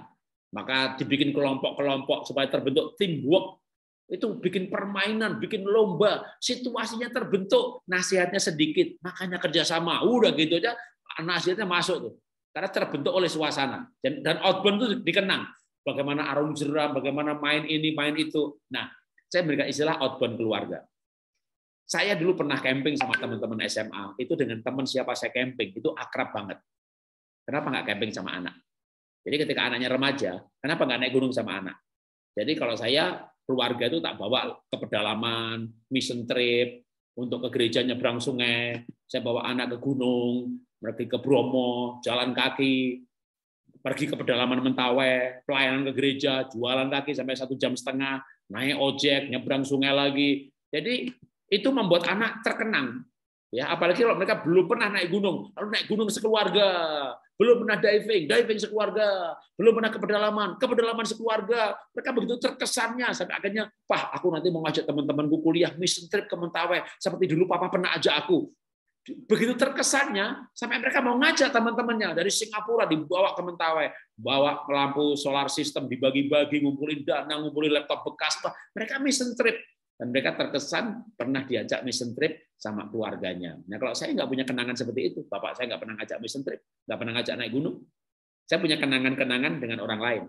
Maka dibikin kelompok-kelompok supaya terbentuk teamwork. Itu bikin permainan, bikin lomba, situasinya terbentuk, nasihatnya sedikit, makanya kerjasama. Udah gitu aja nasihatnya masuk tuh. Karena terbentuk oleh suasana. Dan outbound itu dikenang. Bagaimana arung jeram, bagaimana main ini, main itu. Nah, saya memberikan istilah outbound keluarga. Saya dulu pernah camping sama teman-teman SMA. Itu dengan teman siapa saya camping, itu akrab banget. Kenapa nggak camping sama anak? Jadi ketika anaknya remaja, kenapa nggak naik gunung sama anak? Jadi kalau saya, keluarga itu tak bawa ke pedalaman, mission trip, untuk ke gereja nyebrang sungai. Saya bawa anak ke gunung, pergi ke Bromo, jalan kaki, pergi ke pedalaman Mentawai, pelayanan ke gereja, jualan kaki sampai 1,5 jam, naik ojek, nyebrang sungai lagi. Jadi itu membuat anak terkenang. Ya, apalagi kalau mereka belum pernah naik gunung, lalu naik gunung sekeluarga, belum pernah diving sekeluarga, belum pernah ke pedalaman sekeluarga. Mereka begitu terkesannya sampai akhirnya, "Pah, aku nanti mau ngajak teman-temanku kuliah mission trip ke Mentawai seperti dulu papa pernah ajak aku." Begitu terkesannya sampai mereka mau ngajak teman-temannya dari Singapura dibawa ke Mentawai, bawa lampu solar system dibagi-bagi, ngumpulin dana, ngumpulin laptop bekas, mereka mission trip dan mereka terkesan pernah diajak mission trip sama keluarganya. Nah kalau saya nggak punya kenangan seperti itu, bapak saya nggak pernah ngajak mission trip, nggak pernah ngajak naik gunung, saya punya kenangan-kenangan dengan orang lain.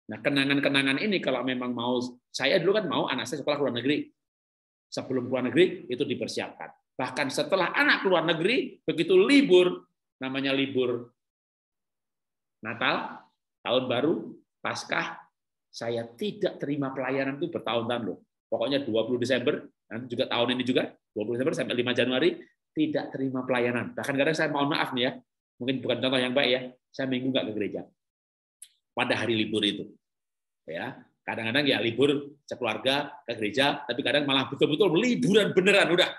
Nah kenangan-kenangan ini kalau memang mau, saya dulu kan mau anak saya sekolah luar negeri, sebelum keluar negeri itu dipersiapkan. Bahkan setelah anak keluar negeri, begitu libur, namanya libur Natal, Tahun Baru, Paskah, saya tidak terima pelayanan itu bertahun-tahun loh. Pokoknya 20 Desember, dan juga tahun ini juga, 20 Desember sampai 5 Januari, tidak terima pelayanan. Bahkan kadang saya mohon maaf nih ya, mungkin bukan contoh yang baik ya, saya minggu nggak ke gereja. Pada hari libur itu. Ya, kadang-kadang ya libur sekeluarga ke gereja, tapi kadang malah betul-betul liburan beneran udah.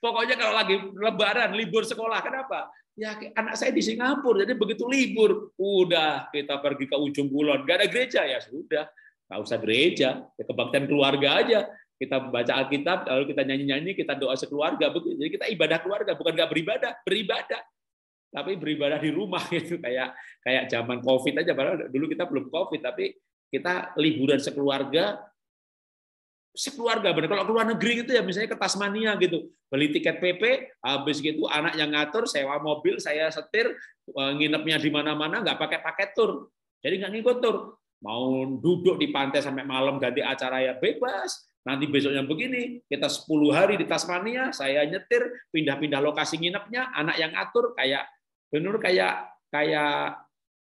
Pokoknya kalau lagi lebaran, libur sekolah, kenapa? Ya anak saya di Singapura, jadi begitu libur, udah kita pergi ke ujung kulon, nggak ada gereja, ya sudah, nggak usah gereja, ya kebaktian keluarga aja. Kita baca Alkitab, lalu kita nyanyi-nyanyi, kita doa sekeluarga, jadi kita ibadah keluarga, bukan nggak beribadah, tapi beribadah di rumah gitu, kayak zaman COVID aja, padahal dulu kita belum COVID, tapi kita liburan sekeluarga benar. Kalau ke luar negeri gitu ya, misalnya ke Tasmania gitu, beli tiket PP, habis gitu anak yang ngatur, sewa mobil, saya setir, nginepnya di mana-mana, nggak pakai paket tur, jadi nggak ngikut tur. Mau duduk di pantai sampai malam ganti acara ya bebas. Nanti besoknya begini, kita 10 hari di Tasmania, saya nyetir, pindah-pindah lokasi nginepnya, anak yang ngatur, kayak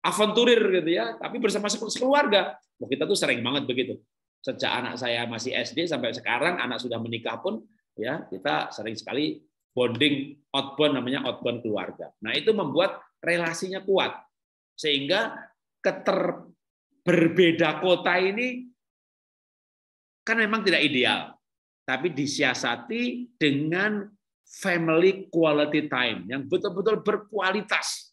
aventurir gitu ya, tapi bersama sekeluarga. Kita tuh sering banget begitu. Sejak anak saya masih SD sampai sekarang anak sudah menikah pun ya kita sering sekali bonding outbound, namanya outbound keluarga. Nah, itu membuat relasinya kuat. Sehingga berbeda kota ini kan memang tidak ideal, tapi disiasati dengan family quality time yang betul-betul berkualitas.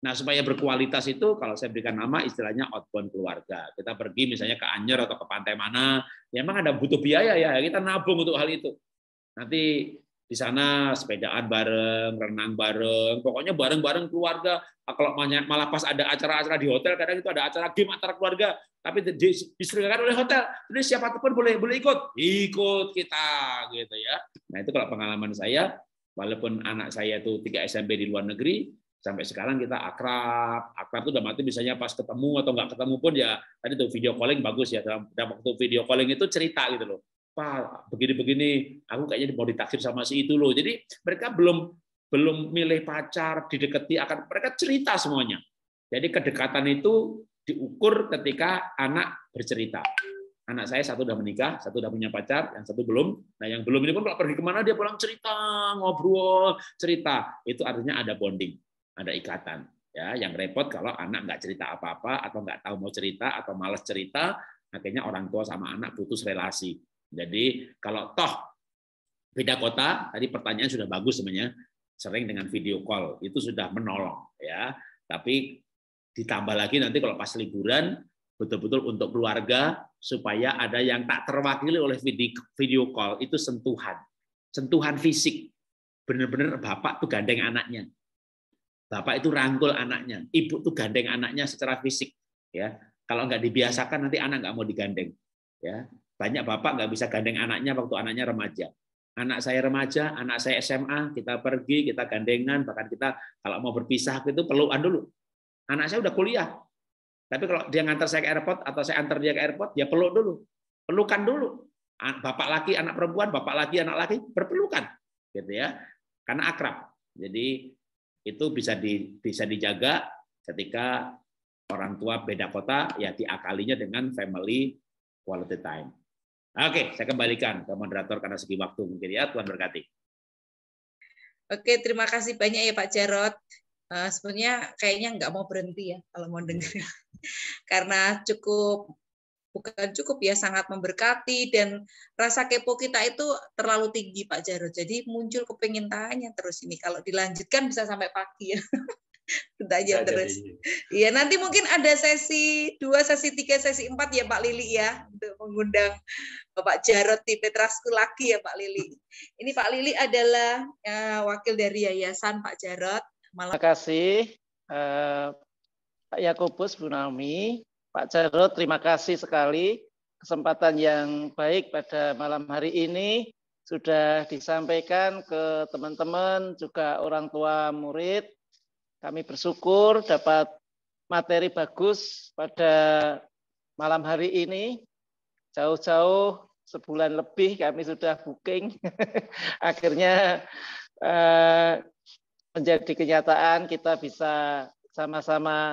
Nah, supaya berkualitas itu, kalau saya berikan nama, istilahnya outbound keluarga. Kita pergi misalnya ke Anyer atau ke pantai mana, ya memang ada butuh biaya ya, kita nabung untuk hal itu. Nanti di sana sepedaan bareng, renang bareng, pokoknya bareng-bareng keluarga. Kalau malah pas ada acara-acara di hotel, kadang itu ada acara game antara keluarga, tapi diselenggarakan oleh hotel. Jadi siapapun boleh ikut kita, gitu ya. Nah, itu kalau pengalaman saya, walaupun anak saya itu 3 SMP di luar negeri, sampai sekarang kita akrab itu udah mati, misalnya pas ketemu atau nggak ketemu pun ya tadi tuh video calling bagus ya, dalam waktu video calling itu cerita gitu loh, Pak begini-begini, aku kayaknya mau ditaksir sama si itu loh. Jadi mereka belum milih pacar, didekati, mereka cerita semuanya. Jadi kedekatan itu diukur ketika anak bercerita. Anak saya satu udah menikah, satu udah punya pacar, yang satu belum. Nah, yang belum ini pun kalau pergi kemana dia pulang cerita, ngobrol, cerita. Itu artinya ada bonding, ada ikatan. Ya, yang repot kalau anak nggak cerita apa-apa atau nggak tahu mau cerita atau malas cerita, akhirnya orang tua sama anak putus relasi. Jadi kalau toh beda kota, tadi pertanyaan sudah bagus sebenarnya, sering dengan video call itu sudah menolong ya. Tapi ditambah lagi nanti kalau pas liburan betul-betul untuk keluarga supaya ada yang tak terwakili oleh video call, itu sentuhan fisik. Benar-benar bapak tuh gandeng anaknya. Bapak itu rangkul anaknya, ibu tuh gandeng anaknya secara fisik, ya. Kalau nggak dibiasakan nanti anak nggak mau digandeng, ya. Banyak bapak nggak bisa gandeng anaknya waktu anaknya remaja. Anak saya remaja, anak saya SMA, kita pergi, kita gandengan, bahkan kita kalau mau berpisah itu pelukan dulu. Anak saya udah kuliah, tapi kalau dia ngantar saya ke airport atau saya antar dia ke airport, ya peluk dulu, pelukan dulu. Bapak laki, anak perempuan, bapak laki, anak laki, berpelukan, gitu ya, karena akrab. Jadi itu bisa dijaga ketika orang tua beda kota, ya diakalinya dengan family quality time. Oke, saya kembalikan ke moderator karena segi waktu mungkin ya. Tuhan berkati. Oke, terima kasih banyak ya Pak Jarot. Sebenarnya kayaknya nggak mau berhenti ya kalau mau dengar, karena bukan cukup ya, sangat memberkati, dan rasa kepo kita itu terlalu tinggi Pak Jarot. Jadi muncul kepengin tanya terus ini. Kalau dilanjutkan bisa sampai pagi ya. Tanya terus. Iya, nanti mungkin ada sesi 2, sesi 3, sesi 4 ya Pak Lili ya, untuk mengundang Bapak Jarot di Petrasku lagi ya Pak Lili. Ini Pak Lili adalah wakil dari Yayasan Pak Jarot. Terima kasih Pak Yakobus, Bu Naomi, Pak Jarot, terima kasih sekali kesempatan yang baik pada malam hari ini sudah disampaikan ke teman-teman juga orang tua murid. Kami bersyukur dapat materi bagus pada malam hari ini. Jauh-jauh sebulan lebih kami sudah booking. Akhirnya menjadi kenyataan kita bisa sama-sama